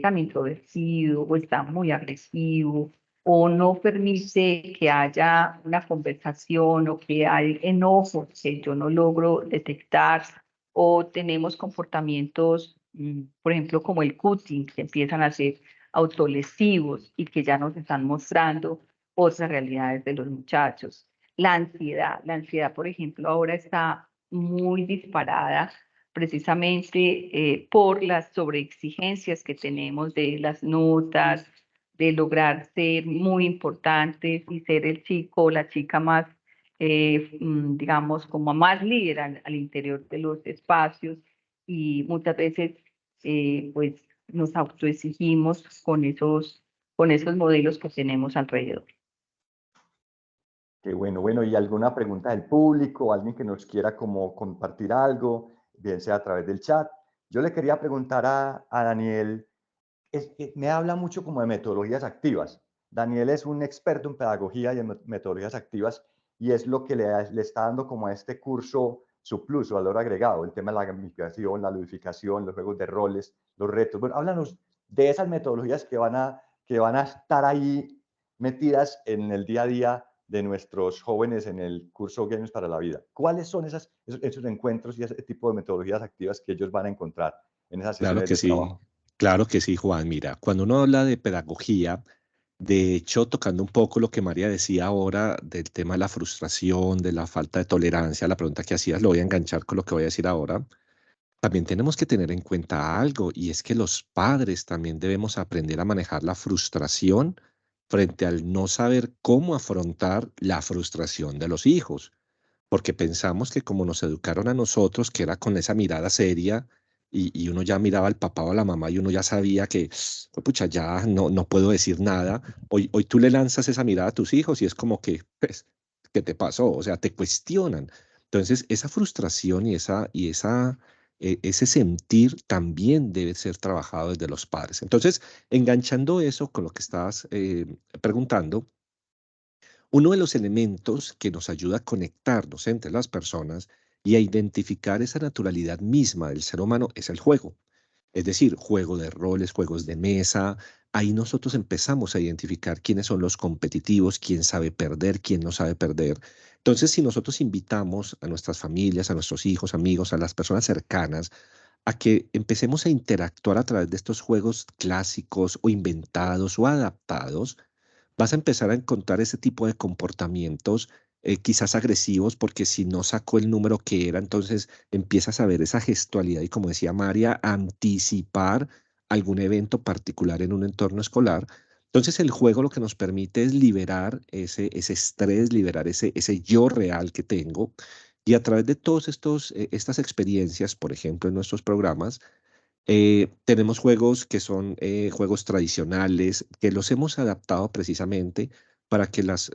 tan introvertido o está muy agresivo o no permite que haya una conversación o que hay enojos que yo no logro detectar o tenemos comportamientos, por ejemplo, como el cutting, que empiezan a ser autolesivos y que ya nos están mostrando otras realidades de los muchachos. La ansiedad, por ejemplo, ahora está muy disparada precisamente por las sobreexigencias que tenemos de las notas, de lograr ser muy importantes y ser el chico o la chica más, digamos, como más líder al interior de los espacios, y muchas veces pues nos autoexigimos con esos modelos que tenemos alrededor. Qué bueno, bueno, ¿y alguna pregunta del público? ¿Alguien que nos quiera como compartir algo, bien sea a través del chat? Yo le quería preguntar a Daniel, me habla mucho como de metodologías activas. Daniel es un experto en pedagogía y en metodologías activas, y es lo que le está dando como a este curso su plus, su valor agregado, el tema de la gamificación, la ludificación, los juegos de roles, los retos. Bueno, háblanos de esas metodologías que van a estar ahí metidas en el día a día de nuestros jóvenes en el curso Games para la Vida. ¿Cuáles son esos encuentros y ese tipo de metodologías activas que ellos van a encontrar en esas Claro sesiones que de sí, trabajo? claro que sí, Juan. Mira, cuando uno habla de pedagogía, de hecho, tocando un poco lo que María decía ahora del tema de la frustración, de la falta de tolerancia, la pregunta que hacías, lo voy a enganchar con lo que voy a decir ahora. También tenemos que tener en cuenta algo, y es que los padres también debemos aprender a manejar la frustración frente al no saber cómo afrontar la frustración de los hijos, porque pensamos que como nos educaron a nosotros, que era con esa mirada seria, y uno ya miraba al papá o a la mamá y uno ya sabía que, "Oh, pucha, ya no puedo decir nada". Hoy tú le lanzas esa mirada a tus hijos y es como que, pues, ¿qué te pasó? O sea, te cuestionan. Entonces, esa frustración ese sentir también debe ser trabajado desde los padres. Entonces, enganchando eso con lo que estabas preguntando, uno de los elementos que nos ayuda a conectarnos entre las personas y a identificar esa naturalidad misma del ser humano es el juego. Es decir, juego de roles, juegos de mesa. Ahí nosotros empezamos a identificar quiénes son los competitivos, quién sabe perder, quién no sabe perder. Entonces, si nosotros invitamos a nuestras familias, a nuestros hijos, amigos, a las personas cercanas, a que empecemos a interactuar a través de estos juegos clásicos o inventados o adaptados, vas a empezar a encontrar ese tipo de comportamientos, quizás agresivos, porque si no sacó el número que era, entonces empiezas a ver esa gestualidad y, como decía María, anticipar algún evento particular en un entorno escolar. Entonces el juego lo que nos permite es liberar ese estrés, liberar ese yo real que tengo. Y a través de todas estas experiencias, por ejemplo, en nuestros programas, tenemos juegos que son juegos tradicionales, que los hemos adaptado precisamente para que las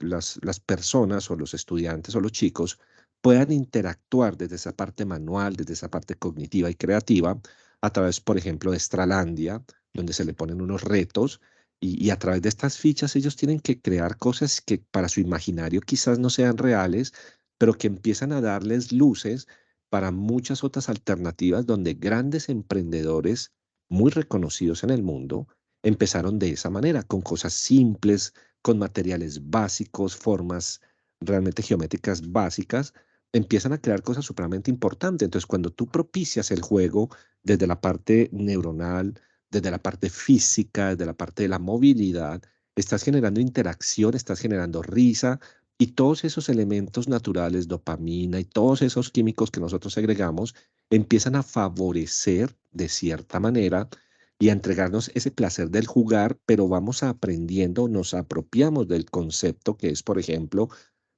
personas o los estudiantes o los chicos puedan interactuar desde esa parte manual, desde esa parte cognitiva y creativa, a través, por ejemplo, de Stralandia, donde se le ponen unos retos, y a través de estas fichas ellos tienen que crear cosas que para su imaginario quizás no sean reales, pero que empiezan a darles luces para muchas otras alternativas donde grandes emprendedores muy reconocidos en el mundo empezaron de esa manera, con cosas simples, con materiales básicos, formas realmente geométricas básicas, empiezan a crear cosas supremamente importantes. Entonces, cuando tú propicias el juego desde la parte neuronal, desde la parte física, desde la parte de la movilidad, estás generando interacción, estás generando risa, y todos esos elementos naturales, dopamina y todos esos químicos que nosotros agregamos, empiezan a favorecer de cierta manera y a entregarnos ese placer del jugar, pero vamos aprendiendo, nos apropiamos del concepto que es, por ejemplo,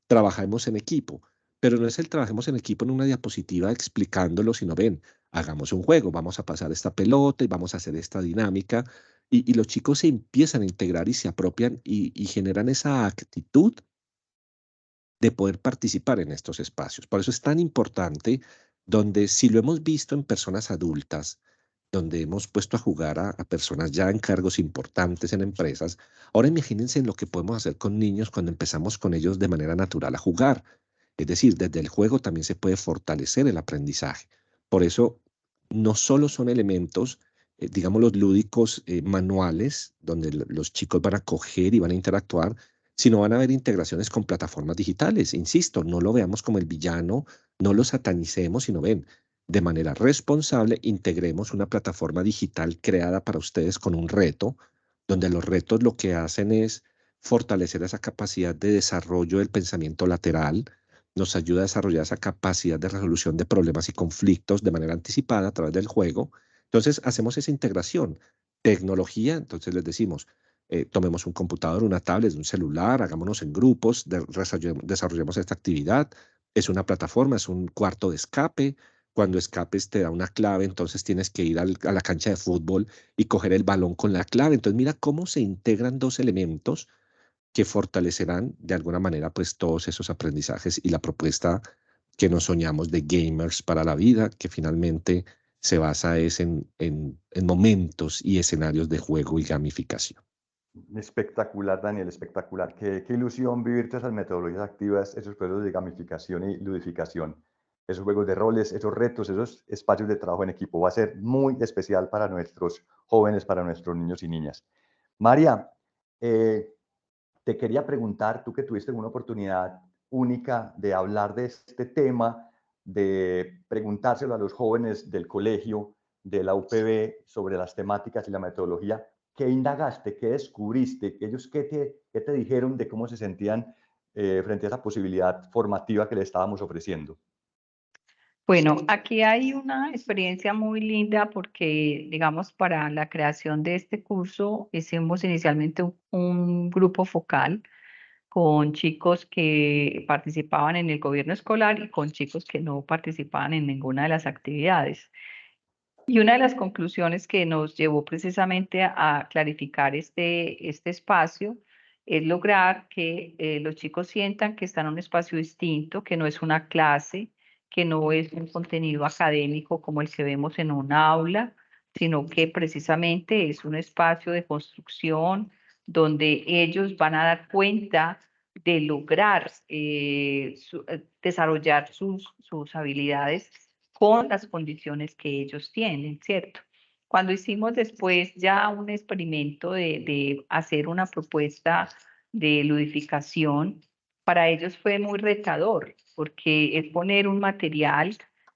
trabajemos en equipo. Pero no es el trabajemos en equipo en una diapositiva explicándolo, sino ven, hagamos un juego, vamos a pasar esta pelota y vamos a hacer esta dinámica. Y los chicos se empiezan a integrar y se apropian y generan esa actitud de poder participar en estos espacios. Por eso es tan importante, donde si lo hemos visto en personas adultas, donde hemos puesto a jugar a personas ya en cargos importantes en empresas, ahora imagínense en lo que podemos hacer con niños cuando empezamos con ellos de manera natural a jugar. Es decir, desde el juego también se puede fortalecer el aprendizaje. Por eso, no solo son elementos, digamos, los lúdicos manuales, donde los chicos van a coger y van a interactuar, sino van a haber integraciones con plataformas digitales. Insisto, no lo veamos como el villano, no lo satanicemos, sino ven, de manera responsable, integremos una plataforma digital creada para ustedes con un reto, donde los retos lo que hacen es fortalecer esa capacidad de desarrollo del pensamiento lateral, nos ayuda a desarrollar esa capacidad de resolución de problemas y conflictos de manera anticipada a través del juego. Entonces, hacemos esa integración. Tecnología, entonces les decimos, tomemos un computador, una tablet, un celular, hagámonos en grupos, desarrollemos esta actividad. Es una plataforma, es un cuarto de escape. Cuando escapes te da una clave, entonces tienes que ir a la cancha de fútbol y coger el balón con la clave. Entonces, mira cómo se integran dos elementos que fortalecerán de alguna manera pues todos esos aprendizajes y la propuesta que nos soñamos de gamers para la vida, que finalmente se basa es en momentos y escenarios de juego y gamificación. Espectacular, Daniel, espectacular. Qué ilusión vivir todas esas metodologías activas, esos procesos de gamificación y ludificación, esos juegos de roles, esos retos, esos espacios de trabajo en equipo. Va a ser muy especial para nuestros jóvenes, para nuestros niños y niñas. María, te quería preguntar, tú que tuviste una oportunidad única de hablar de este tema, de preguntárselo a los jóvenes del colegio, de la UPB, sobre las temáticas y la metodología, ¿qué indagaste? ¿Qué descubriste? ¿Ellos qué te dijeron de cómo se sentían frente a esa posibilidad formativa que le estábamos ofreciendo? Bueno, aquí hay una experiencia muy linda porque, digamos, para la creación de este curso hicimos inicialmente un grupo focal con chicos que participaban en el gobierno escolar y con chicos que no participaban en ninguna de las actividades. Y una de las conclusiones que nos llevó precisamente a clarificar este espacio es lograr que los chicos sientan que están en un espacio distinto, que no es una clase, que no es un contenido académico como el que vemos en un aula, sino que precisamente es un espacio de construcción donde ellos van a dar cuenta de lograr desarrollar sus habilidades con las condiciones que ellos tienen, ¿cierto? Cuando hicimos después ya un experimento de hacer una propuesta de ludificación, para ellos fue muy retador, porque es poner un material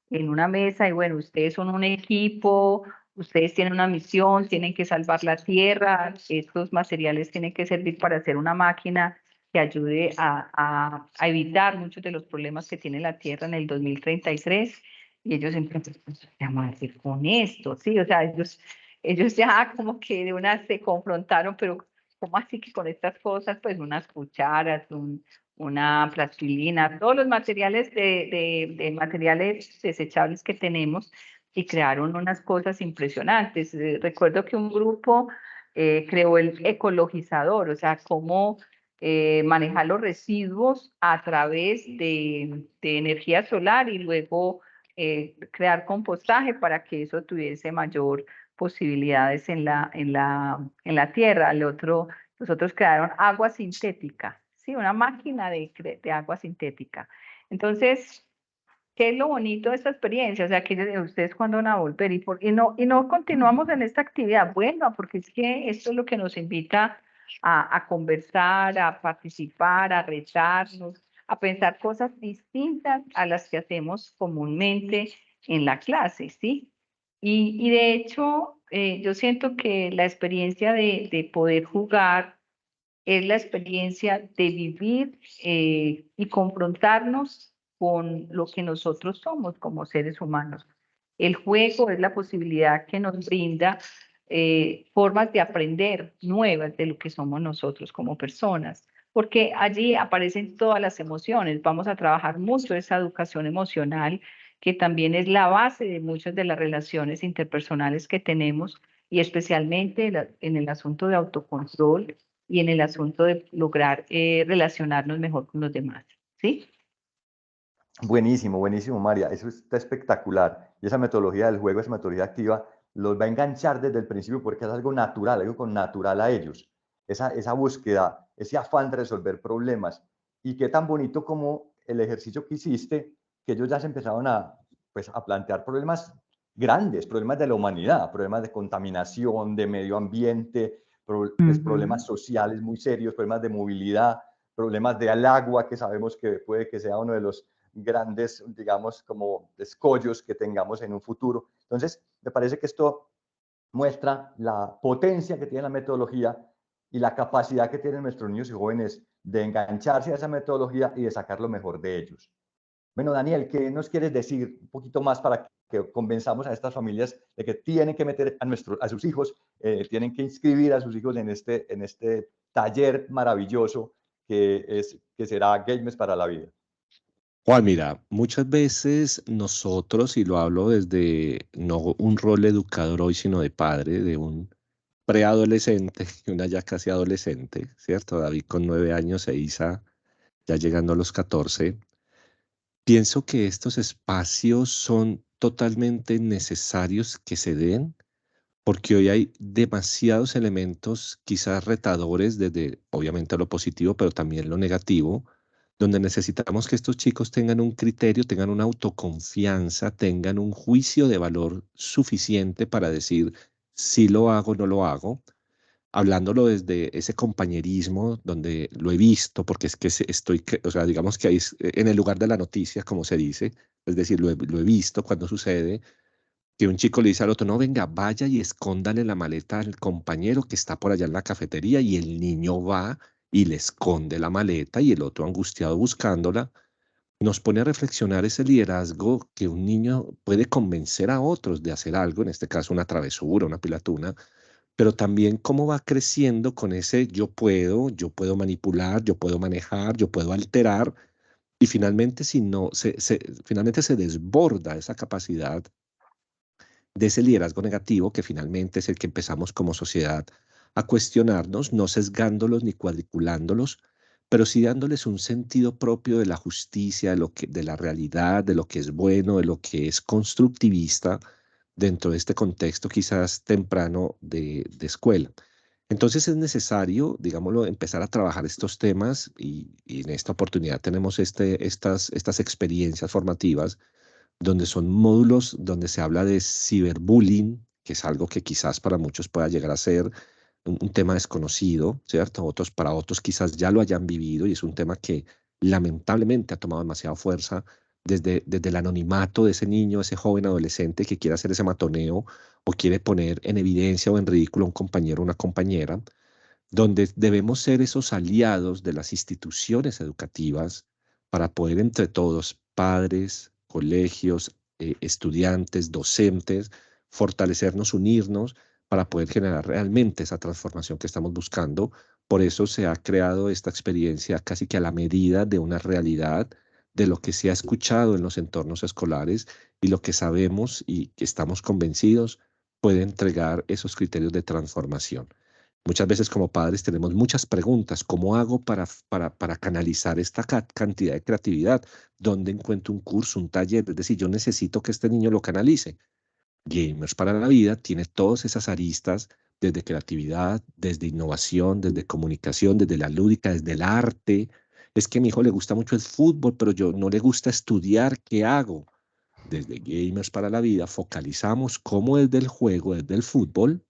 en una mesa y bueno, ustedes son un equipo, ustedes tienen una misión, tienen que salvar la tierra, estos materiales tienen que servir para hacer una máquina que ayude a evitar muchos de los problemas que tiene la tierra en el 2033. Y ellos empiezan, pues, ¿qué vamos a hacer con esto? Sí, o sea, ellos ya como que de una se confrontaron, pero ¿cómo así que con estas cosas? Pues unas cucharas, una plastilina, todos los materiales de materiales desechables que tenemos y crearon unas cosas impresionantes. Recuerdo que un grupo creó el ecologizador, o sea, cómo manejar los residuos a través de energía solar y luego crear compostaje para que eso tuviese mayor posibilidades en la tierra. Los otros crearon agua sintética, ¿sí? Una máquina de agua sintética. Entonces, ¿qué es lo bonito de esta experiencia? O sea, que ustedes cuándo van a volver y no continuamos en esta actividad. Bueno, porque es que esto es lo que nos invita a conversar, a participar, a retarnos, a pensar cosas distintas a las que hacemos comúnmente en la clase, ¿sí? Y de hecho, yo siento que la experiencia de poder jugar es la experiencia de vivir y confrontarnos con lo que nosotros somos como seres humanos. El juego es la posibilidad que nos brinda formas de aprender nuevas de lo que somos nosotros como personas, porque allí aparecen todas las emociones. Vamos a trabajar mucho esa educación emocional, que también es la base de muchas de las relaciones interpersonales que tenemos, y especialmente en el asunto de autocontrol y en el asunto de lograr relacionarnos mejor con los demás, ¿sí? Buenísimo, buenísimo, María. Eso está espectacular. Y esa metodología del juego, esa metodología activa, los va a enganchar desde el principio porque es algo natural, algo con natural a ellos. Esa búsqueda, ese afán de resolver problemas. Y qué tan bonito como el ejercicio que hiciste, que ellos ya se empezaron pues, a plantear problemas grandes, problemas de la humanidad, problemas de contaminación, de medio ambiente, problemas sociales muy serios, problemas de movilidad, problemas del agua, que sabemos que puede que sea uno de los grandes, digamos, como escollos que tengamos en un futuro. Entonces, me parece que esto muestra la potencia que tiene la metodología y la capacidad que tienen nuestros niños y jóvenes de engancharse a esa metodología y de sacar lo mejor de ellos. Bueno, Daniel, ¿qué nos quieres decir un poquito más para que convenzamos a estas familias de que tienen que meter a sus hijos, tienen que inscribir a sus hijos en este taller maravilloso que será Gamers para la Vida? Juan, mira, muchas veces nosotros, y lo hablo desde no un rol educador hoy, sino de padre, de un preadolescente y una ya casi adolescente, ¿cierto? David con 9 años e Isa ya llegando a los 14. Pienso que estos espacios son totalmente necesarios que se den porque hoy hay demasiados elementos quizás retadores desde obviamente lo positivo, pero también lo negativo, donde necesitamos que estos chicos tengan un criterio, tengan una autoconfianza, tengan un juicio de valor suficiente para decir si lo hago o no lo hago, hablándolo desde ese compañerismo donde lo he visto, porque es que o sea, digamos que ahí en el lugar de la noticia, como se dice, es decir, lo he visto cuando sucede, que un chico le dice al otro, no, venga, vaya y escóndale la maleta al compañero que está por allá en la cafetería, y el niño va y le esconde la maleta y el otro angustiado buscándola. Nos pone a reflexionar ese liderazgo que un niño puede convencer a otros de hacer algo, en este caso una travesura, una pilatuna, pero también cómo va creciendo con ese yo puedo manipular, yo puedo manejar, yo puedo alterar, y finalmente si no, finalmente se desborda esa capacidad de ese liderazgo negativo que finalmente es el que empezamos como sociedad a cuestionarnos, no sesgándolos ni cuadriculándolos, pero sí dándoles un sentido propio de la justicia, de la realidad, de lo que es bueno, de lo que es constructivista dentro de este contexto quizás temprano de escuela. Entonces es necesario, digámoslo, empezar a trabajar estos temas y en esta oportunidad tenemos estas experiencias formativas donde son módulos donde se habla de ciberbullying, que es algo que quizás para muchos pueda llegar a ser un tema desconocido, ¿cierto? Para otros quizás ya lo hayan vivido y es un tema que lamentablemente ha tomado demasiada fuerza desde el anonimato de ese niño, ese joven adolescente que quiere hacer ese matoneo o quiere poner en evidencia o en ridículo a un compañero o una compañera, donde debemos ser esos aliados de las instituciones educativas para poder entre todos, padres, colegios, estudiantes, docentes, fortalecernos, unirnos para poder generar realmente esa transformación que estamos buscando. Por eso se ha creado esta experiencia casi que a la medida de una realidad, de lo que se ha escuchado en los entornos escolares y lo que sabemos y que estamos convencidos puede entregar esos criterios de transformación. Muchas veces como padres tenemos muchas preguntas. ¿Cómo hago para canalizar esta cantidad de creatividad? ¿Dónde encuentro un curso, un taller? Es decir, yo necesito que este niño lo canalice. Gamers para la Vida tiene todas esas aristas desde creatividad, desde innovación, desde comunicación, desde la lúdica, desde el arte. Es que a mi hijo le gusta mucho el fútbol, pero yo no le gusta estudiar. ¿Qué hago? Desde Gamers para la Vida focalizamos cómo desde el juego, desde el fútbol,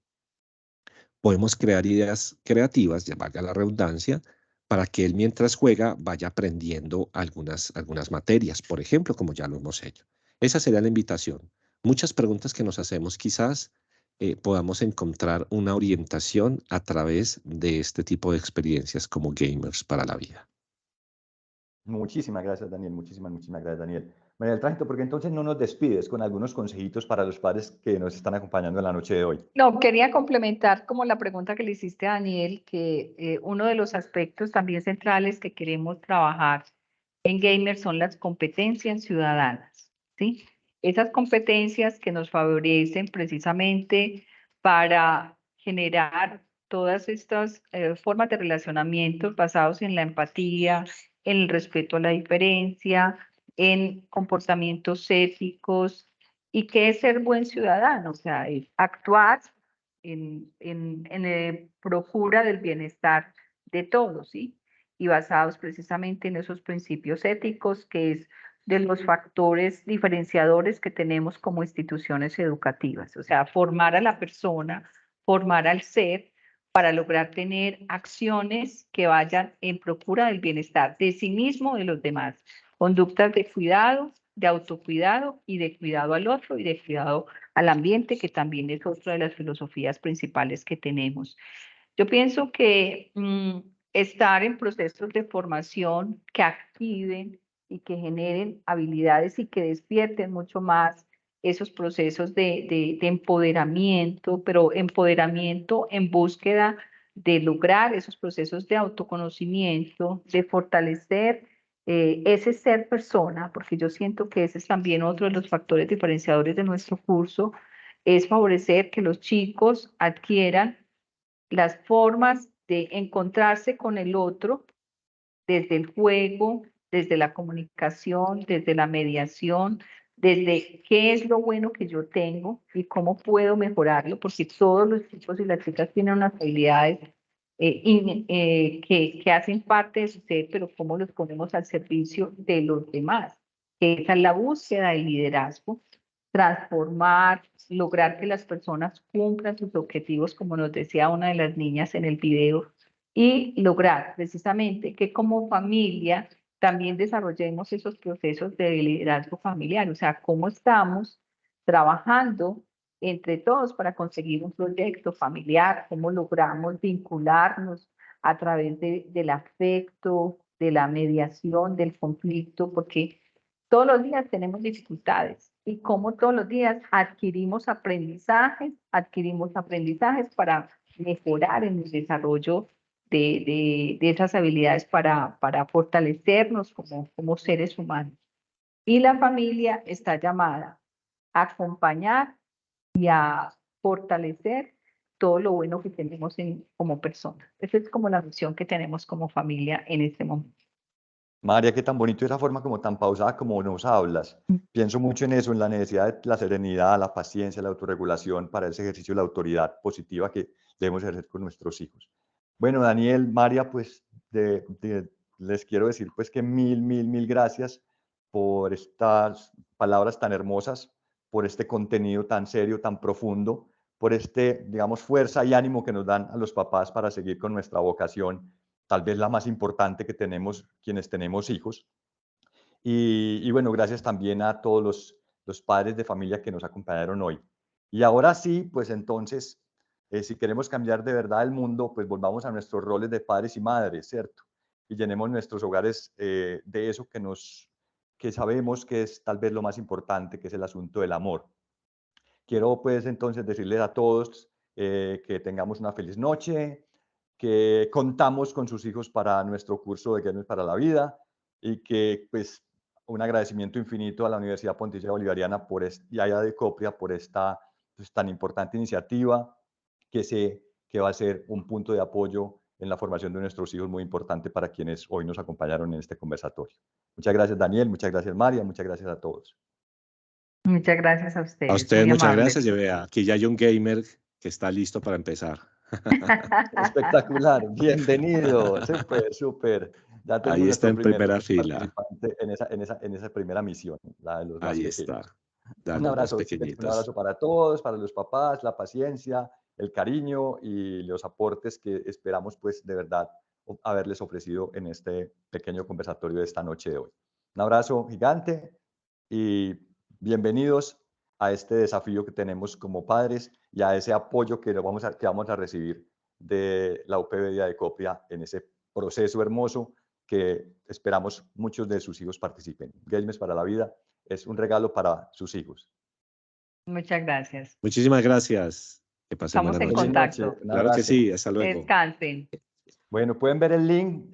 podemos crear ideas creativas, ya valga la redundancia, para que él mientras juega vaya aprendiendo algunas materias, por ejemplo, como ya lo hemos hecho. Esa sería la invitación. Muchas preguntas que nos hacemos quizás podamos encontrar una orientación a través de este tipo de experiencias como Gamers para la Vida. Muchísimas gracias, Daniel. Muchísimas gracias, Daniel. María del Tránsito, porque entonces no nos despides con algunos consejitos para los padres que nos están acompañando en la noche de hoy. No, quería complementar como la pregunta que le hiciste a Daniel, que uno de los aspectos también centrales que queremos trabajar en Gamers son las competencias ciudadanas, ¿sí? Esas competencias que nos favorecen precisamente para generar todas estas formas de relacionamiento basados en la empatía, en el respeto a la diferencia, en comportamientos éticos. ¿Y qué es ser buen ciudadano? O sea, es actuar en procura del bienestar de todos, ¿sí? Y basados precisamente en esos principios éticos, que es de los factores diferenciadores que tenemos como instituciones educativas. O sea, formar a la persona, formar al ser, para lograr tener acciones que vayan en procura del bienestar de sí mismo, de los demás. Conductas de cuidado, de autocuidado y de cuidado al otro y de cuidado al ambiente, que también es otra de las filosofías principales que tenemos. Yo pienso que estar en procesos de formación que activen y que generen habilidades y que despierten mucho más esos procesos de empoderamiento, pero empoderamiento en búsqueda de lograr esos procesos de autoconocimiento, de fortalecer ese ser persona, porque yo siento que ese es también otro de los factores diferenciadores de nuestro curso, es favorecer que los chicos adquieran las formas de encontrarse con el otro desde el juego, desde la comunicación, desde la mediación, desde qué es lo bueno que yo tengo y cómo puedo mejorarlo, porque todos los chicos y las chicas tienen unas habilidades que hacen parte de su ser, pero cómo los ponemos al servicio de los demás. Esa es la búsqueda del liderazgo, transformar, lograr que las personas cumplan sus objetivos, como nos decía una de las niñas en el video, y lograr precisamente que como familia también desarrollemos esos procesos de liderazgo familiar, o sea, cómo estamos trabajando entre todos para conseguir un proyecto familiar, cómo logramos vincularnos a través del afecto, de la mediación, del conflicto, porque todos los días tenemos dificultades y cómo todos los días adquirimos aprendizajes para mejorar en el desarrollo de esas habilidades para fortalecernos como seres humanos. Y la familia está llamada a acompañar y a fortalecer todo lo bueno que tenemos como personas. Esa es como la misión que tenemos como familia en este momento. María, qué tan bonito esa forma como tan pausada como nos hablas. Pienso mucho en eso, en la necesidad de la serenidad, la paciencia, la autorregulación para ese ejercicio de la autoridad positiva que debemos ejercer con nuestros hijos. Bueno, Daniel, María, pues les quiero decir pues que mil gracias por estas palabras tan hermosas, por este contenido tan serio, tan profundo, por digamos, fuerza y ánimo que nos dan a los papás para seguir con nuestra vocación, tal vez la más importante que tenemos quienes tenemos hijos. Y bueno, gracias también a todos los padres de familia que nos acompañaron hoy. Y ahora sí, pues entonces, si queremos cambiar de verdad el mundo, pues volvamos a nuestros roles de padres y madres, ¿cierto? Y llenemos nuestros hogares de eso que sabemos que es tal vez lo más importante, que es el asunto del amor. Quiero pues entonces decirles a todos que tengamos una feliz noche, que contamos con sus hijos para nuestro curso de Guernes para la Vida y que pues un agradecimiento infinito a la Universidad Pontificia Bolivariana y a Adecopria por esta pues, tan importante iniciativa que sé que va a ser un punto de apoyo en la formación de nuestros hijos muy importante para quienes hoy nos acompañaron en este conversatorio. Muchas gracias Daniel, muchas gracias María, muchas gracias a todos. Muchas gracias a ustedes. A ustedes muy muchas amables. gracias. Yo vea, aquí ya hay un gamer que está listo para empezar. Espectacular, bienvenido, súper. Ya tenemos Ahí está nuestro en primer primera fila. participante en esa primera misión, la de los más Ahí pequeños. está. Un Un abrazo para todos, para los papás, la paciencia, el cariño y los aportes que esperamos pues de verdad haberles ofrecido en este pequeño conversatorio de esta noche de hoy. Un abrazo gigante y bienvenidos a este desafío que tenemos como padres y a ese apoyo que vamos a recibir de la UPB de Adecopria en ese proceso hermoso que esperamos muchos de sus hijos participen. Games para la Vida es un regalo para sus hijos. Muchas gracias. Muchísimas gracias. Que pasen Estamos buenas en noches. contacto. Un Claro que abrazo. sí, hasta luego. Descansen. Bueno, pueden ver el link